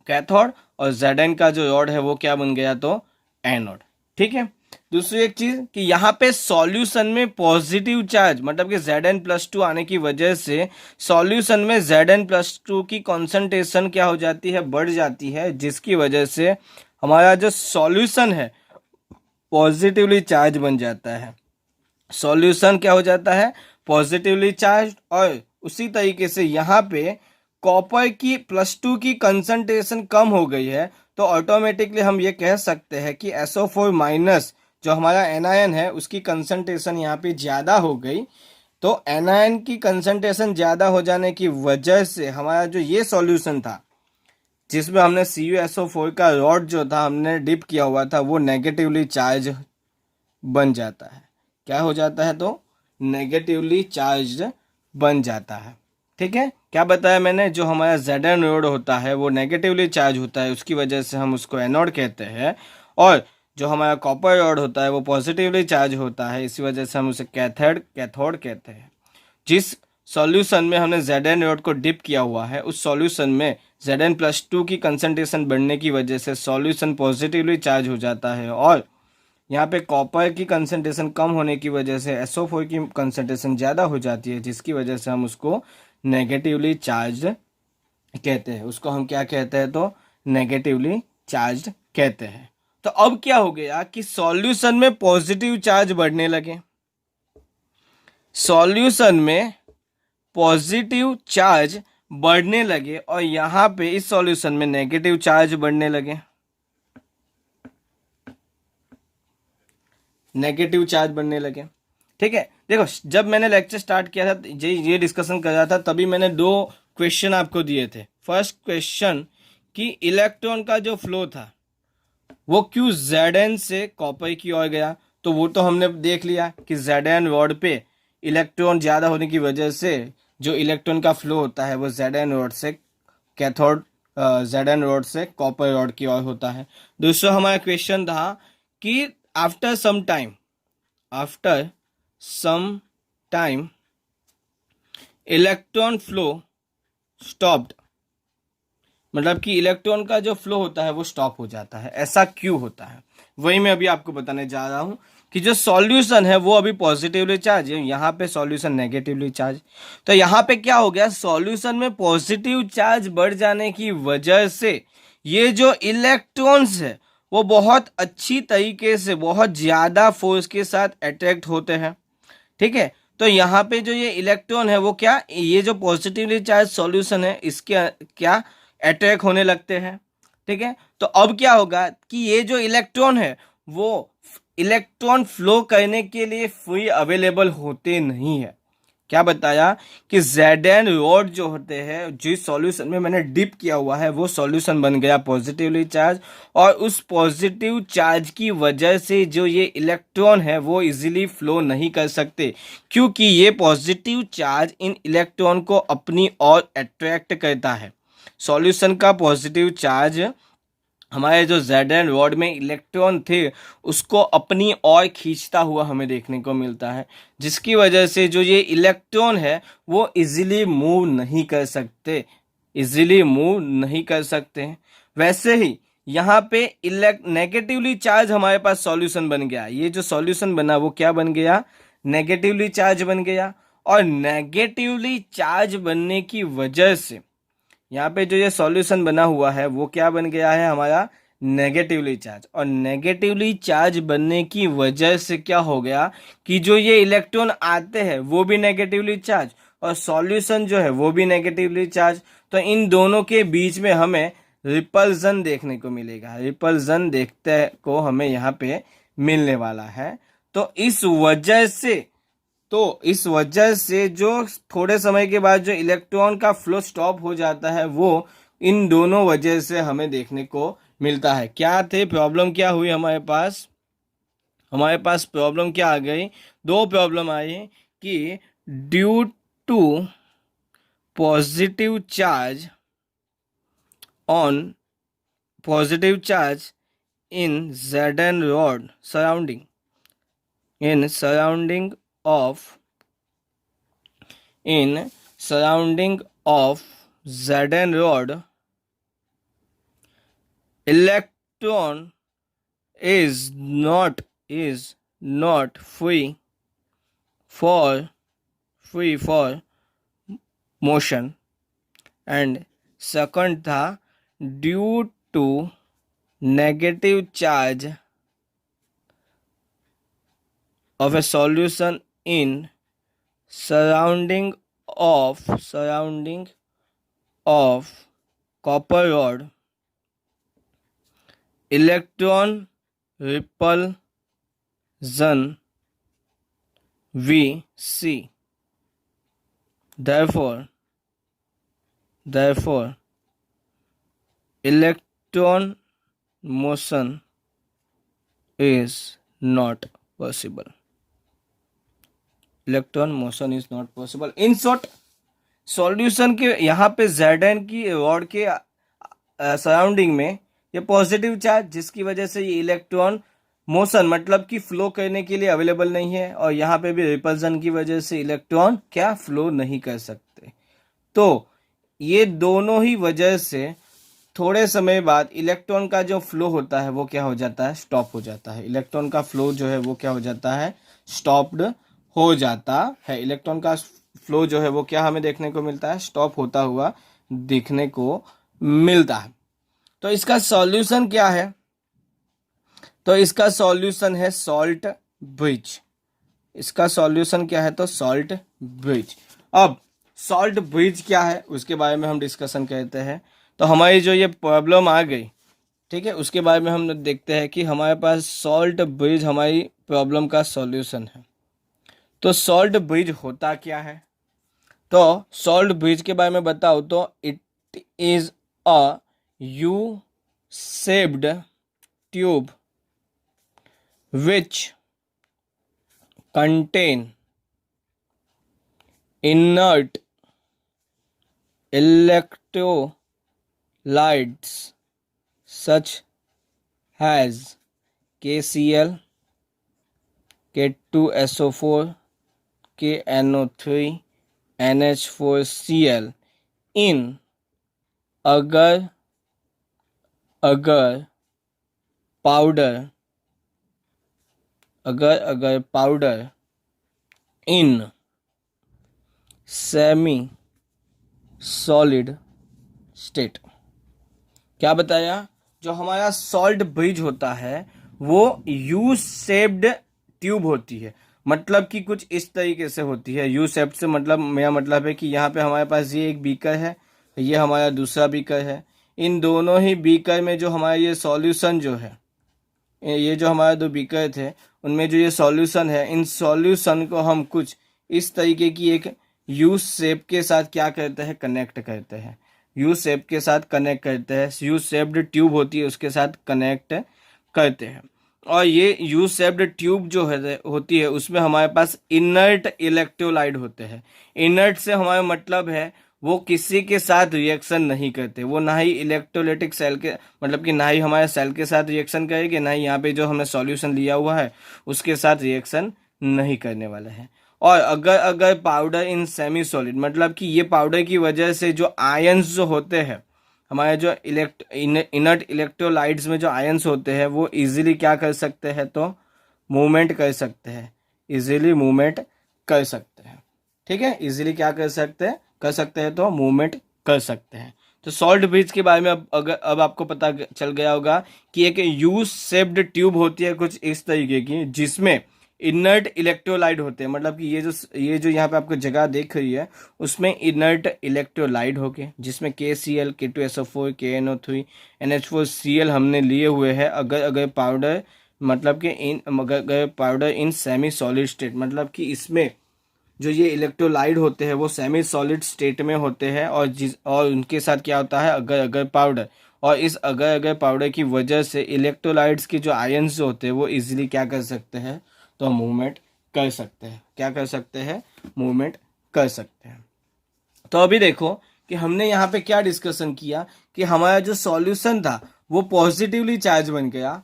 कैथोड, और Zn का जो रॉड है वो क्या बन गया? तो एनोड। ठीक है, दूसरी एक चीज कि यहाँ पे सॉल्यूशन में पॉजिटिव चार्ज, मतलब कि Zn+2 आने की वजह से सॉल्यूशन में Zn+2 की कॉन्सेंट्रेशन क्या हो जाती है? बढ़ जाती है, जिसकी वजह से हमारा जो सॉल्यूशन है पॉजिटिवली चार्ज बन जाता है। सॉल्यूशन क्या हो जाता है? Positively charge. और उसी तरीके से यहाँ पे कॉपर की +2 की कंसंट्रेशन कम हो गई है, तो ऑटोमेटिकली हम ये कह सकते हैं कि SO4- जो हमारा एनायन है उसकी कंसंट्रेशन यहाँ पे ज़्यादा हो गई। तो एनायन की कंसंट्रेशन ज़्यादा हो जाने की वजह से हमारा जो ये सॉल्यूशन था जिसमें हमने CuSO4 का रॉड जो था हमने डिप किया हुआ था वो नेगेटिवली चार्ज बन जाता है। क्या हो जाता है? तो नेगेटिवली चार्ज बन जाता है। ठीक है, क्या बताया मैंने? जो हमारा Zn रॉड होता है वो नेगेटिवली चार्ज होता है, उसकी वजह से हम उसको एनोड कहते हैं, और जो हमारा कॉपर रॉड होता है वो पॉजिटिवली चार्ज होता है, इसी वजह से हम उसे कैथोड कहते हैं। जिस सॉल्यूशन में हमने Zn रॉड को डिप किया हुआ है उस सॉल्यूशन में Zn+2 की कंसंट्रेशन बढ़ने की वजह से सॉल्यूशन पॉजिटिवली चार्ज हो जाता है, और यहाँ पे कॉपर की कंसंट्रेशन कम होने की वजह से SO4 की कंसंट्रेशन ज़्यादा हो जाती है, जिसकी वजह से हम उसको नेगेटिवली चार्ज कहते हैं। उसको हम क्या कहते हैं? तो नेगेटिवली चार्ज कहते हैं। तो अब क्या हो गया कि सॉल्यूशन में पॉजिटिव चार्ज बढ़ने लगे। सॉल्यूशन में पॉजिटिव चार्ज बढ़ने लगे और यहाँ पे इस सॉल्यूशन में नेगेटिव चार्ज बढ़ने लगे, नेगेटिव चार्ज बढ़ने लगे। ठीक है, देखो जब मैंने लेक्चर स्टार्ट किया था, ये डिस्कशन कर रहा था, तभी मैंने दो क्वेश्चन आपको दिए थे। फर्स्ट क्वेश्चन कि इलेक्ट्रॉन का जो फ्लो था वो क्यों Zn से कॉपर की ओर गया, तो वो तो हमने देख लिया कि Zn रॉड पे इलेक्ट्रॉन ज़्यादा होने की वजह से जो इलेक्ट्रॉन का फ्लो होता है वो Zn रॉड से कैथोड, Zn रॉड से कॉपर रॉड की ओर होता है। दूसरा हमारा क्वेश्चन था कि after some time electron flow stopped, मतलब कि इलेक्ट्रॉन का जो फ्लो होता है वो स्टॉप हो जाता है, ऐसा क्यों होता है, वही मैं अभी आपको बताने जा रहा हूं कि जो सॉल्यूशन है वो अभी पॉजिटिवली चार्ज है, यहाँ पे सॉल्यूशन नेगेटिवली चार्ज। तो यहाँ पे क्या हो गया, सॉल्यूशन में पॉजिटिव चार्ज बढ़ जाने की वजह से ये जो इलेक्ट्रॉन्स है वो बहुत अच्छी तरीके से, बहुत ज़्यादा फोर्स के साथ अट्रैक्ट होते हैं। ठीक है, तो यहाँ पे जो ये इलेक्ट्रॉन है वो क्या, ये जो पॉजिटिवली चार्ज सॉल्यूशन है इसके क्या अटैक होने लगते हैं। ठीक है, तो अब क्या होगा कि ये जो इलेक्ट्रॉन है वो इलेक्ट्रॉन फ्लो करने के लिए फ्री अवेलेबल होते नहीं है। क्या बताया कि Zn रॉड जो होते हैं, जिस सॉल्यूशन में मैंने डिप किया हुआ है वो सॉल्यूशन बन गया पॉजिटिवली चार्ज, और उस पॉजिटिव चार्ज की वजह से जो ये इलेक्ट्रॉन है वो इजीली फ्लो नहीं कर सकते, क्योंकि ये पॉजिटिव चार्ज इन इलेक्ट्रॉन को अपनी ओर अट्रैक्ट करता है। सॉल्यूशन का पॉजिटिव चार्ज हमारे जो Zn रॉड में इलेक्ट्रॉन थे उसको अपनी ओर खींचता हुआ हमें देखने को मिलता है, जिसकी वजह से जो ये इलेक्ट्रॉन है वो इजीली मूव नहीं कर सकते, इजीली मूव नहीं कर सकते। वैसे ही यहाँ पे नेगेटिवली चार्ज हमारे पास सॉल्यूशन बन गया, ये जो सॉल्यूशन बना वो क्या बन गया, नेगेटिवली चार्ज बन गया। और नेगेटिवली चार्ज बनने की वजह से यहाँ पे जो ये सॉल्यूशन बना हुआ है वो क्या बन गया है हमारा, नेगेटिवली चार्ज। और नेगेटिवली चार्ज बनने की वजह से क्या हो गया कि जो ये इलेक्ट्रॉन आते हैं वो भी नेगेटिवली चार्ज और सॉल्यूशन जो है वो भी नेगेटिवली चार्ज, तो इन दोनों के बीच में हमें रिपल्जन देखने को मिलेगा, रिपल्जन देखते को हमें यहाँ पे मिलने वाला है। तो इस वजह से जो थोड़े समय के बाद जो इलेक्ट्रॉन का फ्लो स्टॉप हो जाता है वो इन दोनों वजह से हमें देखने को मिलता है। क्या थे प्रॉब्लम, क्या हुई हमारे पास प्रॉब्लम क्या आ गई, दो प्रॉब्लम आई कि due to positive charge in Zn rod surrounding of Zn rod, electron is not free for motion, and second था due to negative charge of a solution in surrounding of copper rod, electron repulsion Vc. Therefore electron motion is not possible. Electron motion is not possible. In short, solution के यहाँ पे Zn की rod के surrounding में ये positive charge, जिसकी वजह से ये इलेक्ट्रॉन मोशन मतलब कि फ्लो करने के लिए अवेलेबल नहीं है, और यहाँ पे भी रिपल्जन की वजह से इलेक्ट्रॉन क्या फ्लो नहीं कर सकते। तो ये दोनों ही वजह से थोड़े समय बाद इलेक्ट्रॉन का जो फ्लो होता है वो क्या हो जाता है, स्टॉप हो जाता है। इलेक्ट्रॉन का फ्लो जो है वो क्या हो जाता है, स्टॉप्ड हो जाता है। इलेक्ट्रॉन का फ्लो जो है वो क्या हमें देखने को मिलता है, स्टॉप होता हुआ देखने को मिलता है। तो इसका सॉल्यूशन क्या है, तो इसका सॉल्यूशन है सॉल्ट ब्रिज। इसका सॉल्यूशन क्या है, तो सॉल्ट ब्रिज। अब सॉल्ट ब्रिज क्या है उसके बारे में हम डिस्कशन करते हैं। तो हमारी जो ये प्रॉब्लम आ गई, ठीक है, उसके बारे में हम देखते हैं कि हमारे पास सॉल्ट ब्रिज हमारी प्रॉब्लम का सॉल्यूशन है। तो सॉल्ट ब्रिज होता क्या है, तो सॉल्ट ब्रिज के बारे में बताओ तो it is a U shaped tube which contain inert electrolytes such as KCl, K2SO4, KNO3, NH4Cl in अगर powder in semi solid state. क्या बताया, जो हमारा सॉल्ट ब्रिज होता है वो यू शेप्ड ट्यूब होती है, मतलब कि कुछ इस तरीके से होती है। यू शेप्ड से मतलब मेरा मतलब है कि यहाँ पे हमारे पास ये एक बीकर है, ये हमारा दूसरा बीकर है। इन दोनों ही बीकर में जो हमारा ये सॉल्यूशन जो है, ये जो हमारे दो बीकर थे उनमें जो ये सॉल्यूशन है, इन सॉल्यूशन को हम कुछ इस तरीके की एक यू शेप के साथ क्या करते हैं, कनेक्ट करते हैं। यू शेप के साथ कनेक्ट करते हैं, यू शेप्ड ट्यूब होती है उसके साथ कनेक्ट करते हैं। और ये यू शेप्ड ट्यूब जो है होती है उसमें हमारे पास इनर्ट इलेक्ट्रोलाइट होते हैं। इनर्ट से हमारा मतलब है वो किसी के साथ रिएक्शन नहीं करते, वो ना ही इलेक्ट्रोलाइटिक सेल के मतलब कि ना ही हमारे सेल के साथ रिएक्शन करेंगे, ना ही यहाँ पे जो हमने सॉल्यूशन लिया हुआ है उसके साथ रिएक्शन नहीं करने वाला है। और अगर पाउडर इन सेमी सॉलिड, मतलब कि ये पाउडर की वजह से जो आयंस जो होते हैं हमारे जो इनर्ट इलेक्ट्रोलाइट्स में जो आयंस होते हैं वो इजीली क्या कर सकते हैं, तो मूवमेंट कर सकते हैं, इजीली मूवमेंट कर सकते हैं। ठीक है, इजीली क्या कर सकते हैं, तो मूवमेंट कर सकते हैं। तो सॉल्ट ब्रिज के बारे में अब आपको पता चल गया होगा कि एक यू शेप्ड ट्यूब होती है कुछ इस तरीके की, जिसमें इनर्ट इलेक्ट्रोलाइट होते हैं, मतलब कि ये जो यहाँ पे आपको जगह देख रही है उसमें इनर्ट इलेक्ट्रोलाइट होके, जिसमें KCl, K2SO4, KNO3, NH4Cl हमने लिए हुए हैं। अगर पाउडर मतलब कि अगर powder in semi solid state, मतलब कि इसमें जो ये इलेक्ट्रोलाइट होते हैं वो सेमी सॉलिड स्टेट में होते हैं, और उनके साथ क्या होता है, अगर पाउडर, और इस अगर पाउडर की वजह से इलेक्ट्रोलाइट्स के जो आयंस होते हैं वो इजीली क्या कर सकते हैं, तो मूवमेंट कर सकते हैं। क्या कर सकते हैं, मूवमेंट कर सकते हैं। तो अभी देखो कि हमने यहाँ पे क्या डिस्कशन किया कि हमारा जो सॉल्यूशन था वो पॉजिटिवली चार्ज बन गया,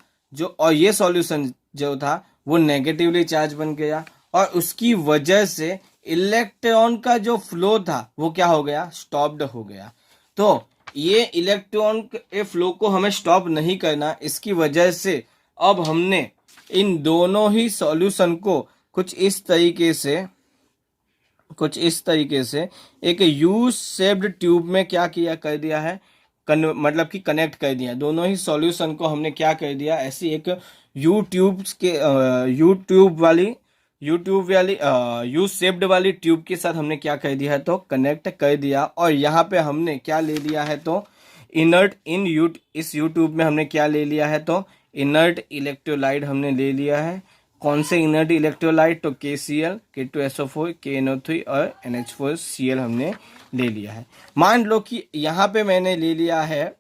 और ये सॉल्यूशन जो था वो नेगेटिवली चार्ज बन गया, और उसकी वजह से इलेक्ट्रॉन का जो फ्लो था वो क्या हो गया, स्टॉप्ड हो गया। तो ये इलेक्ट्रॉन के फ्लो को हमें स्टॉप नहीं करना, इसकी वजह से अब हमने इन दोनों ही सॉल्यूशन को कुछ इस तरीके से एक यू शेप्ड ट्यूब में क्या किया, कर दिया है, मतलब कि कनेक्ट कर दिया। दोनों ही सॉल्यूशन को हमने क्या कर दिया, ऐसी एक यू शेप्ड वाली ट्यूब के साथ हमने क्या कर दिया है, तो कनेक्ट कर दिया। और यहाँ पे हमने क्या ले लिया है, तो इस यू ट्यूब में हमने क्या ले लिया है, तो इनर्ट इलेक्ट्रोलाइट हमने ले लिया है। कौन से इनर्ट इलेक्ट्रोलाइट, तो KCl, K2SO4, KNO3 और NH4Cl हमने ले लिया है। मान लो कि यहाँ पे मैंने ले लिया है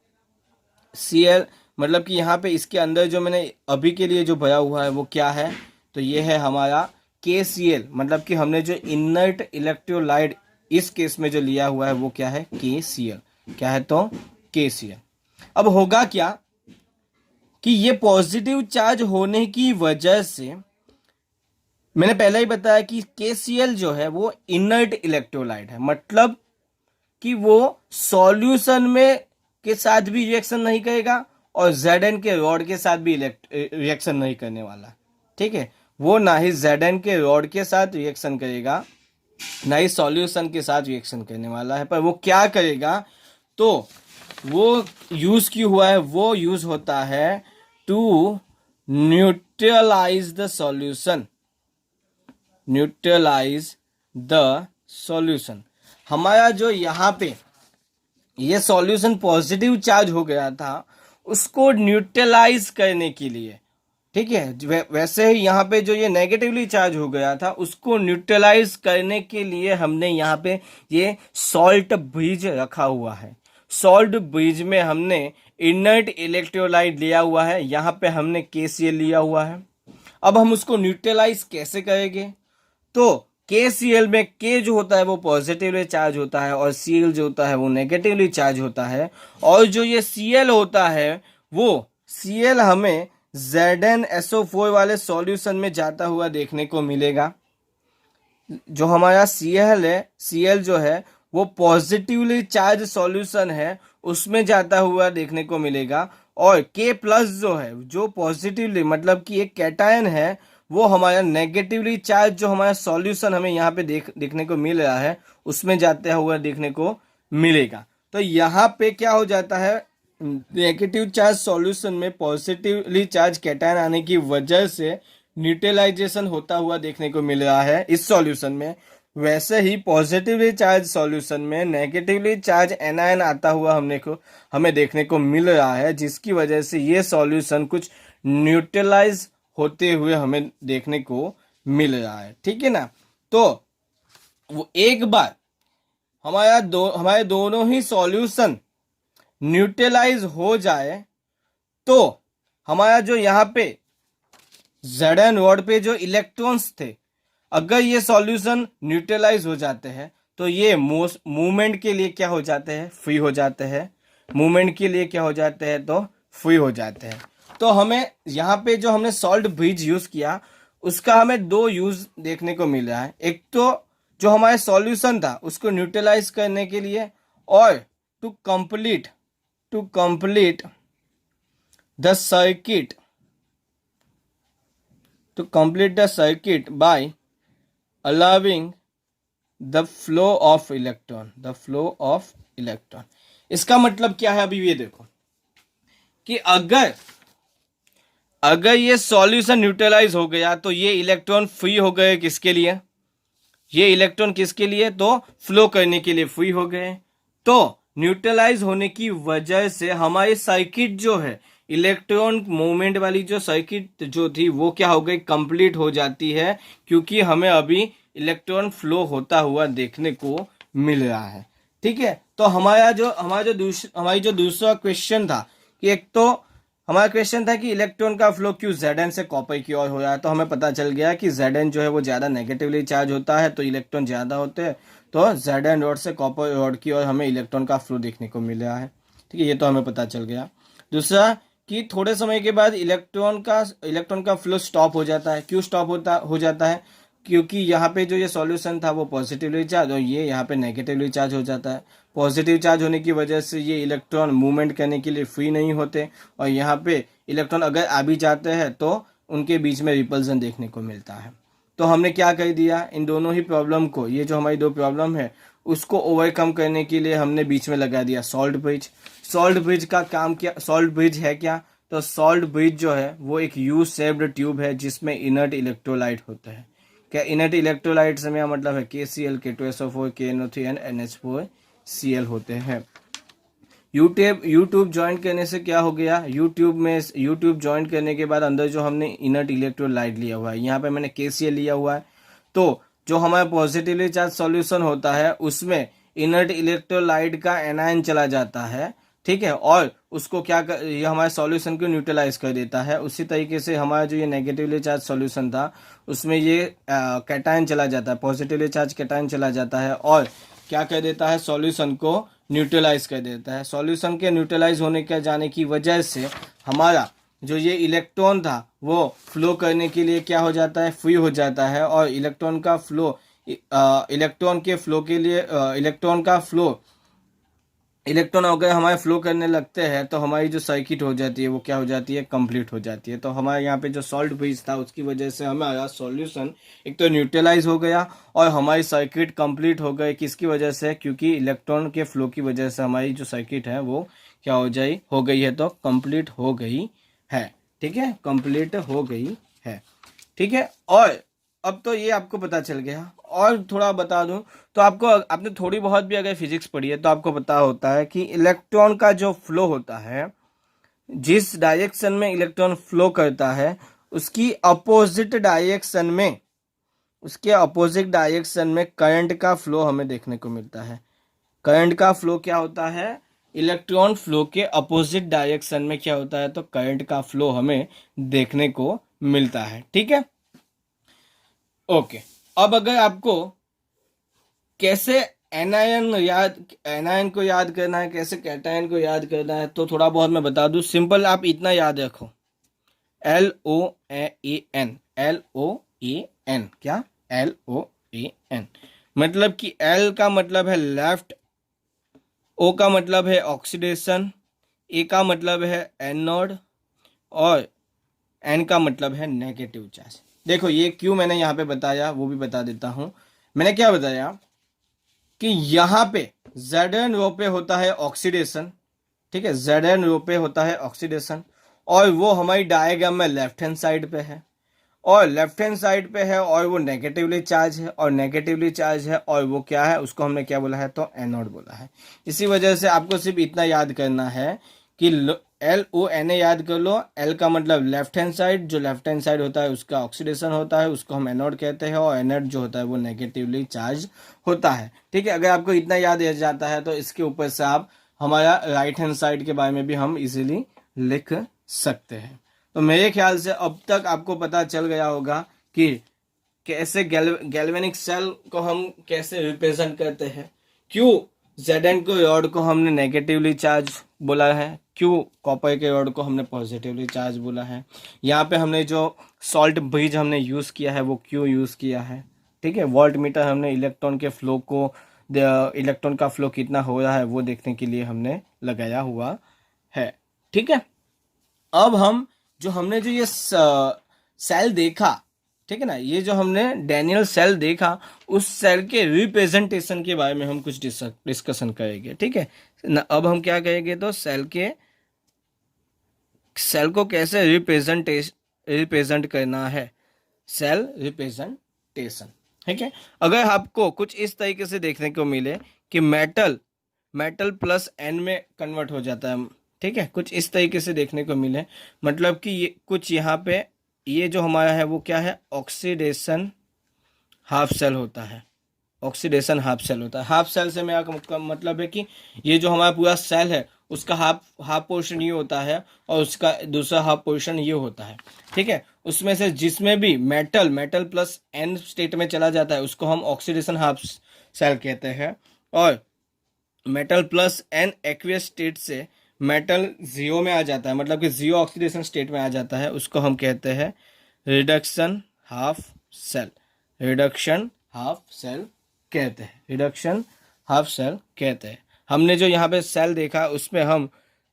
Cl, मतलब कि यहाँ पे इसके अंदर जो मैंने अभी के लिए जो भरा हुआ है वो क्या है, तो ये है हमारा KCl, मतलब कि हमने जो इनर्ट इलेक्ट्रोलाइट इस केस में जो लिया हुआ है वो क्या है, KCl। क्या है, तो KCl। अब होगा क्या कि ये पॉजिटिव चार्ज होने की वजह से, मैंने पहले ही बताया कि KCl जो है वो इनर्ट इलेक्ट्रोलाइट है, मतलब कि वो सॉल्यूशन में के साथ भी रिएक्शन नहीं करेगा और Zn के रॉड के साथ भी रिएक्शन नहीं करने वाला। ठीक है, वो ना ही Zn के रॉड के साथ रिएक्शन करेगा, ना ही सॉल्यूशन के साथ रिएक्शन करने वाला है। पर वो क्या करेगा, तो वो यूज क्यों हुआ है, वो यूज होता है to neutralize the solution. Neutralize the solution. हमारा जो यहाँ पे ये सॉल्यूशन पॉजिटिव चार्ज हो गया था उसको न्यूट्रलाइज करने के लिए, ठीक है, वैसे ही यहाँ पे जो ये नेगेटिवली चार्ज हो गया था उसको न्यूट्रलाइज करने के लिए हमने यहाँ पे ये सॉल्ट ब्रिज रखा हुआ है। सॉल्ट ब्रिज में हमने इनर्ट इलेक्ट्रोलाइट लिया हुआ है, यहाँ पे हमने KCl लिया हुआ है। अब हम उसको न्यूट्रलाइज कैसे करेंगे? तो KCl में K जो होता है वो पॉजिटिवली चार्ज होता है और Cl जो होता है वो नेगेटिवली चार्ज होता है, और जो ये Cl होता है वो Cl हमें ZnSO4 वाले सॉल्यूशन में जाता हुआ देखने को मिलेगा। जो हमारा Cl है, Cl जो है वो पॉजिटिवली चार्ज सॉल्यूशन है उसमें जाता हुआ देखने को मिलेगा, और K प्लस जो है जो पॉजिटिवली मतलब कि एक कैटायन है वो हमारा नेगेटिवली चार्ज जो हमारा सॉल्यूशन हमें यहाँ पे देखने को मिल रहा है उसमें जाते हुआ देखने को मिलेगा। तो यहाँ पे क्या हो जाता है, नेगेटिव चार्ज सॉल्यूशन में पॉजिटिवली चार्ज कैटायन आने की वजह से न्यूट्रलाइजेशन होता हुआ देखने को मिल रहा है इस सॉल्यूशन में। वैसे ही पॉजिटिवली चार्ज सॉल्यूशन में नेगेटिवली चार्ज एनायन आता हुआ हमें देखने को मिल रहा है, जिसकी वजह से ये सॉल्यूशन कुछ न्यूट्रलाइज होते हुए हमें देखने को मिल रहा है, ठीक है ना। तो वो एक बार हमारे दोनों ही सॉल्यूशन न्यूट्रलाइज हो जाए तो हमारा जो यहाँ पे Zn रॉड पे जो इलेक्ट्रॉन्स थे, अगर ये सॉल्यूशन न्यूट्रलाइज हो जाते हैं तो ये मूवमेंट के लिए क्या हो जाते हैं, फ्री हो जाते हैं। मूवमेंट के लिए क्या हो जाते हैं, तो फ्री हो जाते हैं। तो हमें यहाँ पे जो हमने सॉल्ट ब्रिज यूज किया उसका हमें दो यूज देखने को मिल रहा है। एक तो जो हमारे सॉल्यूशन था उसको न्यूट्रलाइज करने के लिए, और to complete the circuit by allowing the flow of electron. इसका मतलब क्या है, अभी ये देखो कि अगर ये सॉल्यूशन न्यूट्रलाइज हो गया तो ये इलेक्ट्रॉन फ्री हो गए, किसके लिए, ये इलेक्ट्रॉन किसके लिए, तो फ्लो करने के लिए फ्री हो गए। तो न्यूट्रलाइज होने की वजह से हमारी सर्किट जो है, इलेक्ट्रॉन मूवमेंट वाली जो सर्किट जो थी वो क्या हो गई, कंप्लीट हो जाती है, क्योंकि हमें अभी इलेक्ट्रॉन फ्लो होता हुआ देखने को मिल रहा है, ठीक है। तो हमारी जो दूसरा क्वेश्चन था कि एक तो हमारा क्वेश्चन था कि इलेक्ट्रॉन का फ्लो क्यों Zn से कॉपर की ओर हो रहा है, तो हमें पता चल गया कि Zn जो है वो ज़्यादा नेगेटिवली चार्ज होता है, तो इलेक्ट्रॉन ज़्यादा होते हैं, तो Zn रॉड से कॉपर रॉड की ओर हमें इलेक्ट्रॉन का फ्लो देखने को मिल रहा है, ठीक है, ये तो हमें पता चल गया। दूसरा कि थोड़े समय के बाद इलेक्ट्रॉन का फ्लो स्टॉप हो जाता है। क्यों स्टॉप हो जाता है, क्योंकि यहाँ पे जो ये सॉल्यूशन था वो पॉजिटिवली चार्ज और ये यहाँ पे नेगेटिवली चार्ज हो जाता है। पॉजिटिव चार्ज होने की वजह से ये इलेक्ट्रॉन मूवमेंट करने के लिए फ्री नहीं होते, और यहाँ पे इलेक्ट्रॉन अगर आ भी जाते हैं तो उनके बीच में रिपल्सन देखने को मिलता है। तो हमने क्या कर दिया, इन दोनों ही प्रॉब्लम को, ये जो हमारी दो प्रॉब्लम है उसको ओवरकम करने के लिए हमने बीच में लगा दिया सॉल्ट ब्रिज। सॉल्ट ब्रिज का काम क्या, सॉल्ट ब्रिज है क्या, तो सॉल्ट ब्रिज जो है वो एक यू शेप्ड ट्यूब है जिसमें इनर्ट इलेक्ट्रोलाइट होता है। क्या इनर्ट इलेक्ट्रोलाइट से मेरा मतलब है KCl, K2SO4, KNO3 and NH4Cl होते हैं। यूट्यूब ज्वाइन करने से क्या हो गया, यूट्यूब ज्वाइन करने के बाद अंदर जो हमने इनर्ट इलेक्ट्रोलाइट लिया हुआ है, यहाँ पे मैंने KCl लिया हुआ है, तो जो हमारा पॉजिटिवली चार्ज सॉल्यूशन होता है उसमें इनर्ट इलेक्ट्रोलाइट का एनायन चला जाता है, ठीक है, और उसको ये हमारे सॉल्यूशन को न्यूट्रलाइज कर देता है। उसी तरीके से हमारा जो ये नेगेटिवली चार्ज सॉल्यूशन था उसमें ये कैटायन चला जाता है, पॉजिटिवली चार्ज कैटायन चला जाता है और क्या कर देता है, सॉल्यूशन को न्यूट्रलाइज कर देता है। सॉल्यूशन के न्यूट्रलाइज होने के जाने की वजह से हमारा जो ये इलेक्ट्रॉन था वो फ्लो करने के लिए क्या हो जाता है, फ्री हो जाता है, और इलेक्ट्रॉन का फ्लो इलेक्ट्रॉन अगर हमारे फ्लो करने लगते हैं तो हमारी जो सर्किट हो जाती है वो क्या हो जाती है, कंप्लीट हो जाती है। तो हमारे यहाँ पे जो सॉल्ट ब्रिज था उसकी वजह से हमारा सॉल्यूशन एक तो न्यूट्रलाइज हो गया और हमारी सर्किट कंप्लीट हो गई। किसकी वजह से, क्योंकि इलेक्ट्रॉन के फ्लो की वजह से हमारी जो सर्किट है वो क्या हो गई है, तो कंप्लीट हो गई है, ठीक है, कंप्लीट हो गई है, ठीक है। और अब तो ये आपको पता चल गया। और थोड़ा बता दूं तो आपको, आपने थोड़ी बहुत भी अगर फिजिक्स पढ़ी है तो आपको पता होता है कि इलेक्ट्रॉन का जो फ्लो होता है, जिस डायरेक्शन में इलेक्ट्रॉन फ्लो करता है उसकी अपोजिट डायरेक्शन में, उसके अपोजिट डायरेक्शन में करंट का फ्लो हमें देखने को मिलता है। करंट का फ्लो क्या होता है, इलेक्ट्रॉन फ्लो के अपोजिट डायरेक्शन में क्या होता है, तो करंट का फ्लो हमें देखने को मिलता है। ठीक है, ओके। अब अगर आपको कैसे एनायन को याद करना है, कैसे कैटायन को याद करना है, तो थोड़ा बहुत मैं बता दूं। सिंपल, आप इतना याद रखो, LOAN, LOAN, क्या, LOAN, मतलब कि L का मतलब है लेफ्ट, O का मतलब है ऑक्सीडेशन, A का मतलब है एनोड, और N का मतलब है नेगेटिव चार्ज। देखो ये क्यों मैंने यहाँ पे बताया वो भी बता देता हूँ। मैंने क्या बताया कि यहाँ पे Zn रो पे होता है ऑक्सीडेशन, ठीक है, Zn रो पे होता है ऑक्सीडेशन, और वो हमारी डायग्राम में लेफ्ट हैंड साइड पे है, और लेफ्ट हैंड साइड पे है, और वो नेगेटिवली चार्ज है, और नेगेटिवली चार्ज है, और वो क्या है, उसको हमने क्या बोला है, तो एनोड बोला है। इसी वजह से आपको सिर्फ इतना याद करना है कि LONA याद कर लो। L का मतलब लेफ्ट हैंड साइड, जो लेफ्ट हैंड साइड होता है उसका ऑक्सीडेशन होता है, उसको हम एनोड कहते हैं, और एनोड जो होता है वो नेगेटिवली चार्ज होता है। ठीक है, अगर आपको इतना याद रह जाता है तो इसके ऊपर से आप हमारा राइट हैंड साइड के बारे में भी हम इजीली लिख सकते हैं। तो मेरे ख्याल से अब तक आपको पता चल गया होगा कि कैसे गैल्वेनिक सेल को हम कैसे रिप्रेजेंट करते हैं, क्यों Zn को रॉड को हमने नेगेटिवली चार्ज बोला है, क्यों कॉपर के रॉड को हमने पॉजिटिवली चार्ज बोला है, यहाँ पे हमने जो सॉल्ट ब्रिज हमने यूज़ किया है वो क्यों यूज़ किया है। ठीक है, वोल्ट मीटर हमने इलेक्ट्रॉन के फ्लो को, इलेक्ट्रॉन का फ्लो कितना हो रहा है वो देखने के लिए हमने लगाया हुआ है। ठीक है, अब हम जो हमने जो ये सेल देखा, ठीक है ना, ये जो हमने डैनियल सेल देखा, उस सेल के रिप्रेजेंटेशन के बारे में हम कुछ डिस्कशन करेंगे। ठीक है ना, अब हम क्या करेंगे, तो सेल को कैसे रिप्रेजेंट करना है, सेल रिप्रेजेंटेशन। ठीक है, अगर आपको कुछ इस तरीके से देखने को मिले कि मेटल मेटल प्लस एन में कन्वर्ट हो जाता है, ठीक है, कुछ इस तरीके से देखने को मिले, मतलब कि ये कुछ यहाँ पे ये जो हमारा है वो क्या है, ऑक्सीडेशन हाफ सेल होता है, ऑक्सीडेशन हाफ सेल होता है। हाफ सेल से मेरा मतलब है कि ये जो हमारा पूरा सेल है उसका हाफ हाफ पोर्शन ये होता है, और उसका दूसरा हाफ पोर्शन ये होता है। ठीक है, उसमें से जिसमें भी मेटल प्लस एन स्टेट में चला जाता है उसको हम ऑक्सीडेशन हाफ सेल कहते हैं, और metal plus n aqueous state से मेटल जीरो में आ जाता है, मतलब कि जीरो ऑक्सीडेशन स्टेट में आ जाता है, उसको हम कहते हैं reduction half cell, reduction half cell कहते हैं, रिडक्शन हाफ सेल कहते हैं। हमने जो यहाँ पे सेल देखा उसमें हम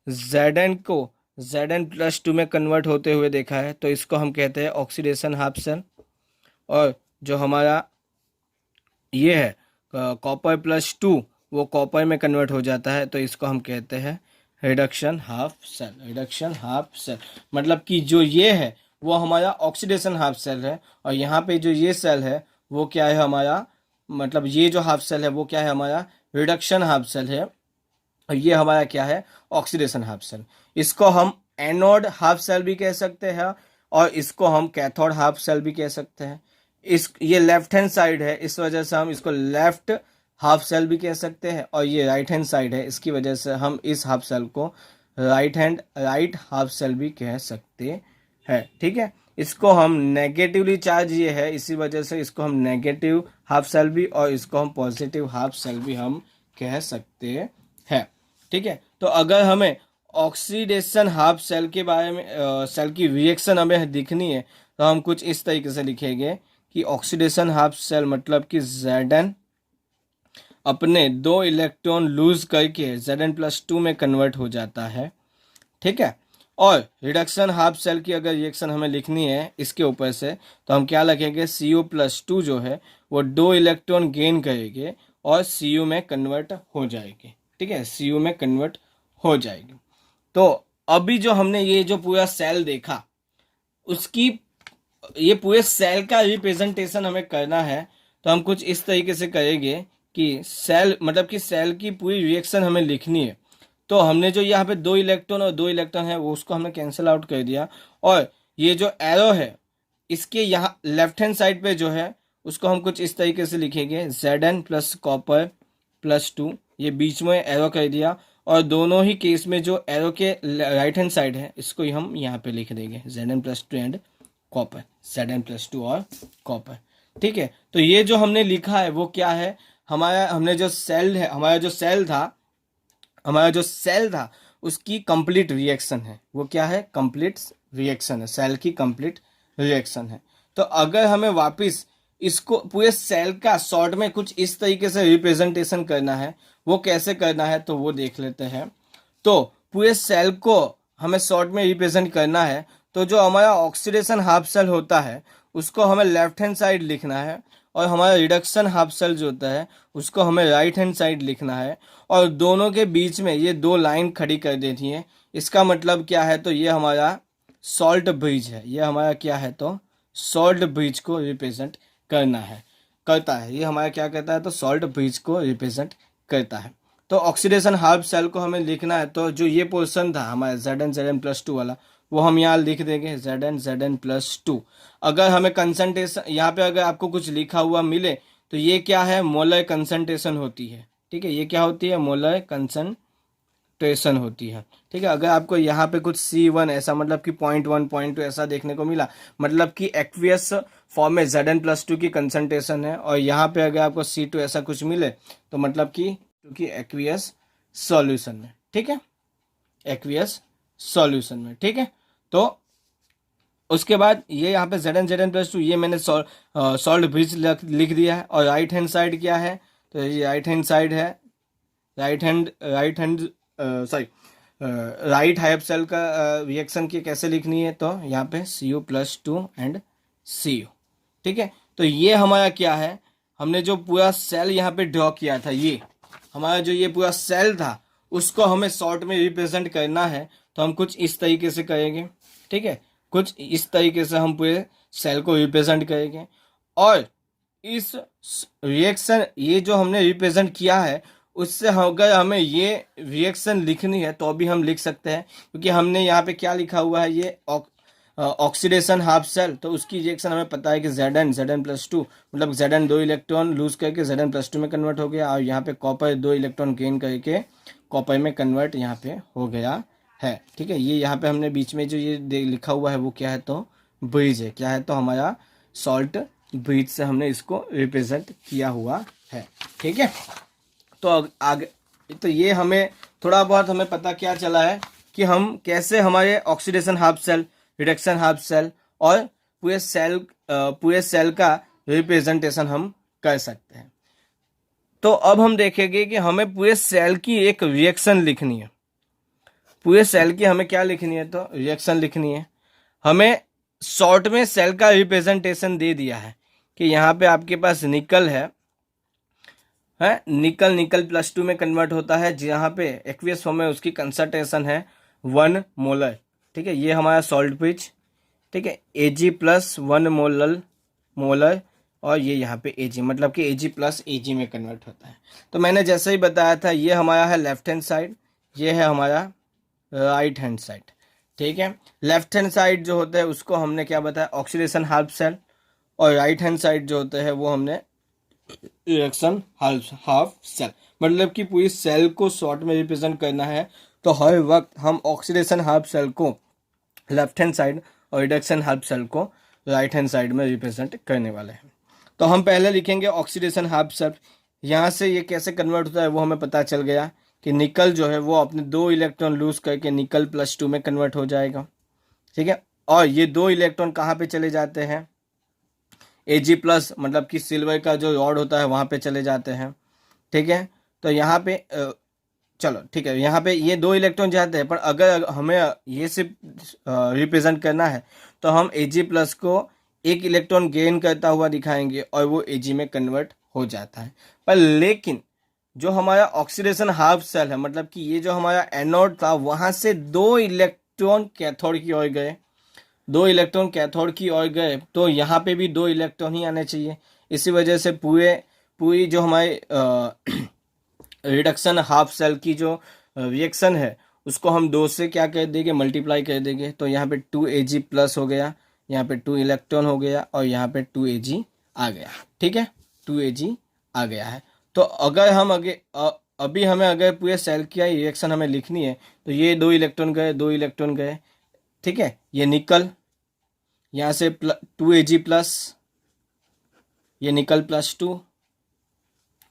Zn को Zn+2 में कन्वर्ट होते हुए देखा है, तो इसको हम कहते हैं ऑक्सीडेशन हाफ सेल, और जो हमारा ये है कॉपर+2 वो कॉपर में कन्वर्ट हो जाता है, तो इसको हम कहते हैं reduction half cell, reduction half cell, मतलब कि जो ये है वो हमारा ऑक्सीडेशन हाफ सेल है, और यहाँ पे जो ये सेल है वो क्या है हमारा, मतलब ये जो हाफ सेल है वो क्या है हमारा रिडक्शन हाफ सेल है, और ये हमारा क्या है ऑक्सीडेशन हाफ सेल। इसको हम एनोड हाफ सेल भी कह सकते हैं, और इसको हम कैथोड हाफ सेल भी कह सकते हैं। इस ये लेफ्ट हैंड साइड है, इस वजह से हम इसको लेफ्ट हाफ सेल भी कह सकते हैं, और ये राइट हैंड साइड है, इसकी वजह से हम इस हाफ सेल को राइट हाफ सेल भी कह सकते हैं। ठीक है, इसको हम नेगेटिवली चार्ज ये है, इसी वजह से इसको हम नेगेटिव हाफ सेल भी, और इसको हम पॉजिटिव हाफ सेल भी हम कह सकते हैं। ठीक है, तो अगर हमें ऑक्सीडेशन हाफ सेल के बारे में सेल की रिएक्शन हमें दिखनी है तो हम कुछ इस तरीके से लिखेंगे कि ऑक्सीडेशन हाफ सेल मतलब कि Zn अपने 2 इलेक्ट्रॉन लूज करके Zn+2 में कन्वर्ट हो जाता है। ठीक है, और रिडक्शन हाफ सेल की अगर रिएक्शन हमें लिखनी है इसके ऊपर से तो हम क्या लिखेंगे, CO+2 जो है वो 2 इलेक्ट्रॉन गेन करेंगे और Cu में कन्वर्ट हो जाएगी। ठीक है, Cu में कन्वर्ट हो जाएगी। तो अभी जो हमने ये जो पूरा सेल देखा उसकी ये पूरे सेल का रिप्रेजेंटेशन हमें करना है, तो हम कुछ इस तरीके से करेंगे कि सेल मतलब कि सेल की पूरी रिएक्शन हमें लिखनी है। तो हमने जो यहाँ पे 2 इलेक्ट्रॉन और 2 इलेक्ट्रॉन है वो उसको हमने कैंसिल आउट कर दिया, और ये जो एरो है इसके यहाँ लेफ्ट हैंड साइड पे जो है उसको हम कुछ इस तरीके से लिखेंगे Zn प्लस कॉपर प्लस 2, ये बीच में एरो कर दिया, और दोनों ही केस में जो एरो के राइट हैंड साइड है इसको ही हम यहाँ पे लिख देंगे Zn plus 2 and copper, Zn plus 2 और कॉपर। ठीक है, तो ये जो हमने लिखा है वो क्या है, हमारा हमने जो सेल है, हमारा जो सेल था उसकी कंप्लीट रिएक्शन है, वो क्या है, कंप्लीट रिएक्शन है, सेल की कंप्लीट रिएक्शन है। तो अगर हमें वापस इसको पूरे सेल का शॉर्ट में कुछ इस तरीके से रिप्रेजेंटेशन करना है, वो कैसे करना है तो वो देख लेते हैं। तो पूरे सेल को हमें शॉर्ट में रिप्रेजेंट करना है, तो जो हमारा ऑक्सीडेशन हाफ सेल होता है उसको हमें लेफ्ट हैंड साइड लिखना है, और हमारा रिडक्शन हाफ सेल जो होता है उसको हमें राइट हैंड साइड लिखना है, और दोनों के बीच में ये 2 लाइन खड़ी कर देती हैं। इसका मतलब क्या है, तो ये हमारा सॉल्ट ब्रिज है, ये हमारा क्या है, तो सॉल्ट ब्रिज को रिप्रेजेंट करता है, ये हमारा क्या करता है, तो सॉल्ट ब्रिज को रिप्रेजेंट करता है। तो ऑक्सीडेशन हाफ सेल को हमें लिखना है, तो जो ये पोर्शन था हमारा Zn प्लस 2 वाला वो हम यहाँ लिख देंगे Zn प्लस 2। अगर हमें कंसंट्रेशन यहाँ पे अगर आपको कुछ लिखा हुआ मिले तो ये क्या है, मोलर कंसंट्रेशन होती है। ठीक है, ये क्या होती है, मोलर कंसंट्रेशन होती है। ठीक है, अगर आपको यहाँ पे कुछ C1 ऐसा मतलब कि 0.1 0.2 ऐसा देखने को मिला, मतलब कि एक्वियस फॉर्म में Zn प्लस 2 की कंसंट्रेशन है, और यहाँ पे अगर आपको C2 ऐसा कुछ मिले तो मतलब कि क्योंकि एक्वियस सॉल्यूशन में, ठीक है, एक्वियस सॉल्यूशन में। ठीक है, तो उसके बाद ये यहाँ पे Zn प्लस 2 ये मैंने सॉल्ट ब्रिज लिख दिया है, और राइट हैंड साइड क्या है, तो ये राइट हैंड साइड है, राइट हाफ सेल का रिएक्शन की कैसे लिखनी है, तो यहाँ पे Cu प्लस 2 एंड Cu। ठीक है, तो ये हमारा क्या है, हमने जो पूरा सेल यहाँ पे ड्रॉ किया था, ये हमारा जो ये पूरा सेल था उसको हमें शॉर्ट में रिप्रेजेंट करना है, तो हम कुछ इस तरीके से करेंगे। ठीक है, कुछ इस तरीके से हम पूरे सेल को रिप्रेजेंट करेंगे, और इस रिएक्शन ये जो हमने रिप्रेजेंट किया है उससे अगर हमें ये रिएक्शन लिखनी है तो भी हम लिख सकते हैं, क्योंकि हमने यहाँ पे क्या लिखा हुआ है, ये ऑक्सीडेशन हाफ सेल, तो उसकी रिएक्शन हमें पता है कि Zn प्लस 2 मतलब Zn 2 इलेक्ट्रॉन लूज करके Zn प्लस 2 में कन्वर्ट हो गया, और यहाँ पे कॉपर 2 इलेक्ट्रॉन गेन करके कॉपर में कन्वर्ट यहाँ पे हो गया है। ठीक है, ये यहाँ पे हमने बीच में जो ये लिखा हुआ है वो क्या है, तो ब्रिज है, क्या है, तो हमारा सॉल्ट ब्रिज से हमने इसको रिप्रेजेंट किया हुआ है। ठीक है, तो आगे तो ये हमें थोड़ा बहुत हमें पता क्या चला है कि हम कैसे हमारे oxidation half cell, reduction half cell और पूरे सेल का रिप्रेजेंटेशन हम कर सकते हैं। तो अब हम देखेंगे कि हमें पूरे सेल की एक रिएक्शन लिखनी है, पूरे सेल की हमें क्या लिखनी है, तो रिएक्शन लिखनी है। हमें शॉर्ट में सेल का रिप्रेजेंटेशन दे दिया है कि यहाँ पे आपके पास निकल है, निकल प्लस 2 में कन्वर्ट होता है, जहाँ पे एक्वियस फॉर्म में उसकी कंसंट्रेशन है 1 मोलर। ठीक है, ये हमारा सॉल्ट ब्रिज। ठीक है, Ag प्लस 1 मोलर, और ये यहाँ पे Ag मतलब कि Ag प्लस Ag में कन्वर्ट होता है। तो मैंने जैसे ही बताया था, ये हमारा है लेफ्ट हैंड साइड, ये है हमारा राइट हैंड साइड। ठीक है, लेफ्ट हैंड साइड जो होता है उसको हमने क्या बताया, ऑक्सीडेशन हाफ सेल, और राइट हैंड साइड जो होता है वो हमने रिएक्शन हाफ सेल, मतलब कि पूरी सेल को शॉर्ट में रिप्रेजेंट करना है, तो हर वक्त हम ऑक्सीडेशन हाफ सेल को लेफ्ट हैंड साइड और रिडक्शन हाफ सेल को राइट हैंड साइड में रिप्रेजेंट करने वाले हैं। तो हम पहले लिखेंगे ऑक्सीडेशन हाफ सेल। यहाँ से ये कैसे कन्वर्ट होता है वो हमें पता चल गया कि निकल जो है वो अपने 2 इलेक्ट्रॉन लूज करके निकल प्लस 2 में कन्वर्ट हो जाएगा। ठीक है, और ये 2 इलेक्ट्रॉन कहाँ पे चले जाते हैं, Ag प्लस मतलब कि सिल्वर का जो रॉड होता है वहाँ पे चले जाते हैं। ठीक है, तो यहाँ पे चलो ठीक है, यहाँ पे ये 2 इलेक्ट्रॉन जाते हैं, पर अगर हमें ये सिर्फ रिप्रेजेंट करना है तो हम Ag प्लस को 1 इलेक्ट्रॉन गेन करता हुआ दिखाएंगे और वो Ag में कन्वर्ट हो जाता है। पर लेकिन जो हमारा ऑक्सीडेशन हाफ सेल है, मतलब कि ये जो हमारा एनोड था वहाँ से 2 इलेक्ट्रॉन कैथोड की ओर गए, दो इलेक्ट्रॉन कैथोड की ओर गए तो यहाँ पे भी दो इलेक्ट्रॉन ही आने चाहिए। इसी वजह से पूरी जो हमारी रिडक्शन हाफ सेल की जो रिएक्शन है उसको हम दो से क्या कर देंगे, मल्टीप्लाई कर देंगे। तो यहाँ पे 2Ag प्लस हो गया, यहाँ पे 2 इलेक्ट्रॉन हो गया और यहाँ पे 2Ag आ गया। ठीक है, 2Ag आ गया है। तो अगर हम अभी हमें अगर पूरे सेल की रिएक्शन हमें लिखनी है तो ये दो इलेक्ट्रॉन गए, दो इलेक्ट्रॉन गए। ठीक है, ये निकल, यहाँ से 2Ag प्लस, ये निकल +2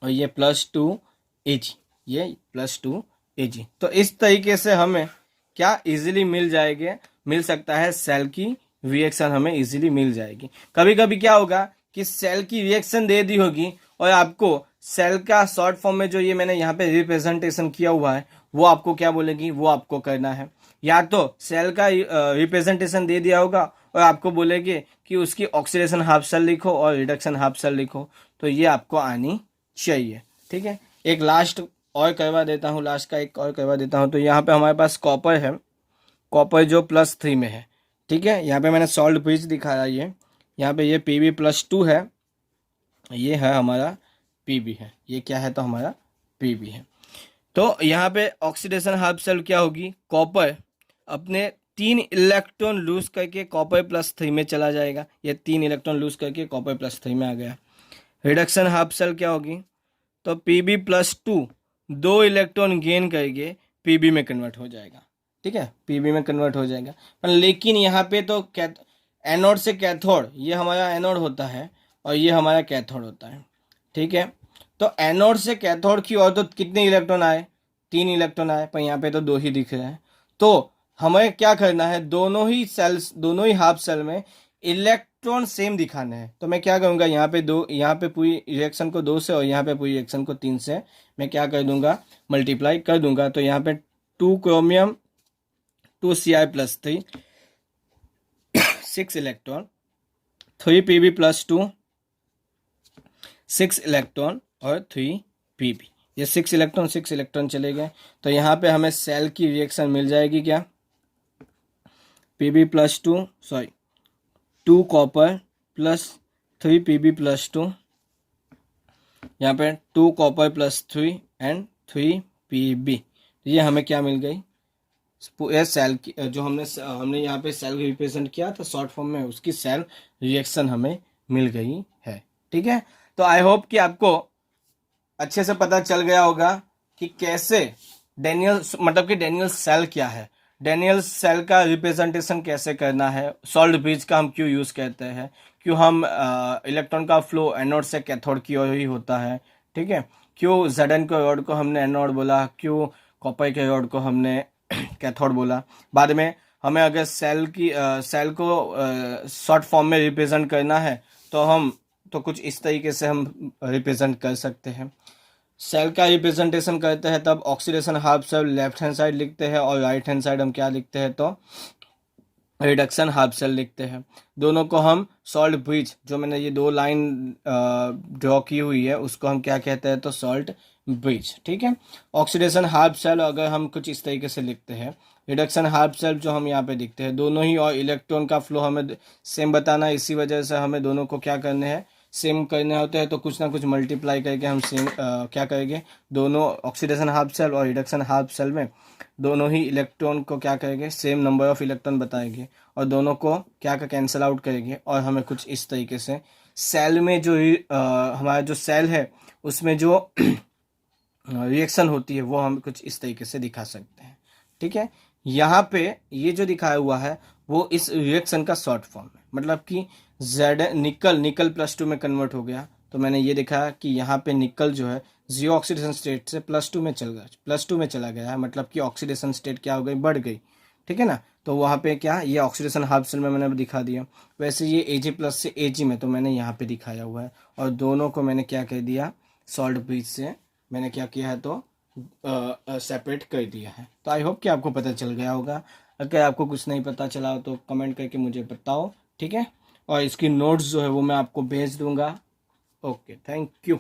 और ये +2Ag, ये +2Ag। तो इस तरीके से हमें क्या इजीली मिल सकता है, सेल की रिएक्शन हमें इजीली मिल जाएगी। कभी कभी क्या होगा कि सेल की रिएक्शन दे दी होगी और आपको सेल का शॉर्ट फॉर्म में जो ये मैंने यहाँ पे रिप्रेजेंटेशन किया हुआ है वो आपको क्या बोलेगी, वो आपको करना है। या तो सेल का रिप्रेजेंटेशन दे दिया होगा और आपको बोलेगी कि उसकी ऑक्सीडेशन हाफ सेल लिखो और रिडक्शन हाफ सेल लिखो, तो ये आपको आनी चाहिए। ठीक है, एक लास्ट और करवा देता हूँ, लास्ट का एक और करवा देता हूँ। तो यहाँ पे हमारे पास कॉपर है, कॉपर जो +3 में है। ठीक है, यहाँ पे मैंने सॉल्ट ब्रिज दिखाया, ये यहाँ पे ये Pb+2 है, ये है हमारा Pb है, ये क्या है तो हमारा Pb है। तो यहाँ पे ऑक्सीडेशन हाफ सेल क्या होगी, कॉपर अपने 3 इलेक्ट्रॉन लूज करके कॉपर +3 में चला जाएगा, ये 3 इलेक्ट्रॉन लूज करके कॉपर +3 में आ गया। रिडक्शन हाफ सेल क्या होगी, तो Pb+2 2 इलेक्ट्रॉन गेन करके Pb में कन्वर्ट हो जाएगा। ठीक है, Pb में कन्वर्ट हो जाएगा। पर लेकिन यहाँ पे तो एनोड से कैथोड, ये हमारा एनोड होता है और ये हमारा कैथोड होता है। ठीक है, तो एनोड से कैथोड की ओर तो कितने इलेक्ट्रॉन आए, 3 इलेक्ट्रॉन आए, पर यहाँ पे तो 2 ही दिख रहे हैं। तो हमें क्या करना है, दोनों ही हाफ सेल में इलेक्ट्रॉन सेम दिखाने हैं। तो मैं क्या करूँगा, यहाँ पे पूरी रिएक्शन को 2 से और यहाँ पे पूरी रिएक्शन को 3 से मैं क्या कर दूंगा, मल्टीप्लाई कर दूंगा। तो यहाँ पे 2 chromium 2 Ci+3 6 electron, 3 Pb+2 6 electron और 3 Pb, ये 6 इलेक्ट्रॉन चले गए। तो यहाँ पे हमें सेल की रिएक्शन मिल जाएगी क्या, Pb+2 कॉपर प्लस 3 Pb+2, यहाँ पे 2 कॉपर +3 एंड 3 Pb। ये हमें क्या मिल गई, ये सेल की जो हमने यहाँ पे सेल रिप्रेजेंट किया था शॉर्ट फॉर्म में, उसकी सेल रिएक्शन हमें मिल गई है। ठीक है, तो आई होप कि आपको अच्छे से पता चल गया होगा कि कैसे डेनियल सेल क्या है, डेनियल सेल का रिप्रेजेंटेशन कैसे करना है, सॉल्ट ब्रिज का हम क्यों यूज़ करते हैं, क्यों हम इलेक्ट्रॉन का फ्लो एनोड से कैथोड की ओर ही होता है। ठीक है, क्यों Zn के रॉड को हमने एनोड बोला, क्यों कॉपर के रॉड को हमने कैथोड बोला। बाद में हमें अगर सेल को शॉर्ट फॉर्म में रिप्रेजेंट करना है तो कुछ इस तरीके से हम रिप्रेजेंट कर सकते हैं। सेल का रिप्रेजेंटेशन करते हैं तब oxidation half cell left hand side लिखते हैं और राइट हैंड साइड हम क्या लिखते हैं, तो रिडक्शन हाफ सेल लिखते हैं। दोनों को हम सॉल्ट ब्रिज, जो मैंने ये 2 लाइन ड्रॉ की हुई है उसको हम क्या कहते हैं, तो सॉल्ट ब्रिज। ठीक है, ऑक्सीडेशन हाफ सेल अगर हम कुछ इस तरीके से लिखते हैं, रिडक्शन हाफ सेल जो हम यहाँ पे दिखते हैं, दोनों ही और इलेक्ट्रॉन का फ्लो हमें सेम बताना है। इसी वजह से हमें दोनों को क्या करने हैं, सेम करने होते हैं। तो कुछ ना कुछ मल्टीप्लाई करके हम सेम क्या करेंगे, दोनों ऑक्सीडेशन हाफ सेल और रिडक्शन हाफ सेल में दोनों ही इलेक्ट्रॉन को क्या करेंगे, सेम नंबर ऑफ इलेक्ट्रॉन बताएंगे और दोनों को क्या कैंसिल आउट करेंगे। और हमें कुछ इस तरीके से सेल में जो हमारा जो सेल है उसमें जो रिएक्शन होती है वो हम कुछ इस तरीके से दिखा सकते हैं। ठीक है, यहाँ पे ये जो दिखाया हुआ है वो इस रिएक्शन का शॉर्ट फॉर्म है, मतलब कि निकल +2 में कन्वर्ट हो गया। तो मैंने ये दिखाया कि यहाँ पे निकल जो है 0 ऑक्सीडेशन स्टेट से +2 में चला गया है, मतलब कि ऑक्सीडेशन स्टेट क्या हो गई, बढ़ गई। ठीक है ना, तो वहाँ पे क्या, ये ऑक्सीडेशन हाफ सेल में मैंने दिखा दिया। वैसे ये Ag+ से Ag में तो मैंने यहाँ पे दिखाया हुआ है और दोनों को मैंने क्या कह दिया, सॉल्ट ब्रिज से मैंने क्या किया है, तो सेपरेट कर दिया है। तो आई होप कि आपको पता चल गया होगा। अगर आपको कुछ नहीं पता चला हो तो कमेंट करके मुझे बताओ। ठीक है, और इसकी नोट्स जो है वो मैं आपको भेज दूंगा। Okay, thank you.